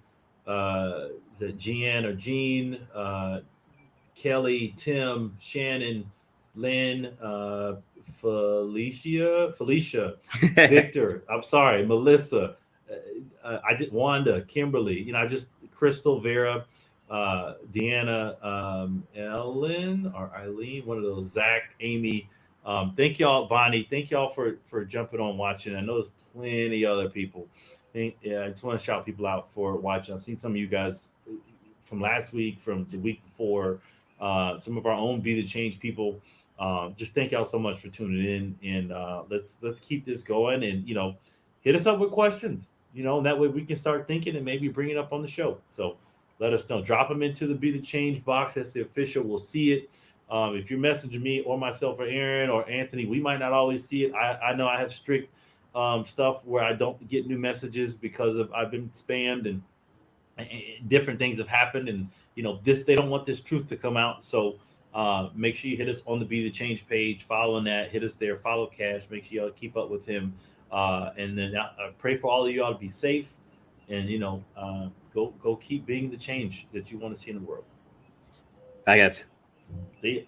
is it Jean or Jean? Kelly, Tim, Shannon, Lynn, Felicia, Victor, I'm sorry, Melissa, Wanda, Kimberly, Crystal, Vera, Deanna, Ellen or Eileen, one of those, Zach, Amy. Thank y'all, Bonnie. Thank y'all for jumping on watching. I know there's plenty other people. I just want to shout people out for watching. I've seen some of you guys from last week, from the week before, some of our own Be the Change people. Just thank y'all so much for tuning in, and let's keep this going, and hit us up with questions, and that way we can start thinking and maybe bring it up on the show. So let us know. Drop them into the Be the Change box. That's the official. We'll see it. If you're messaging me or myself or Aaron or Anthony, we might not always see it. I know I have strict stuff where I don't get new messages because of I've been spammed and different things have happened, and they don't want this truth to come out. So make sure you hit us on the Be the Change page, following that, hit us there, follow Kash, make sure y'all keep up with him, and then I pray for all of y'all to be safe, and go keep being the change that you want to see in the world. I guess. See you.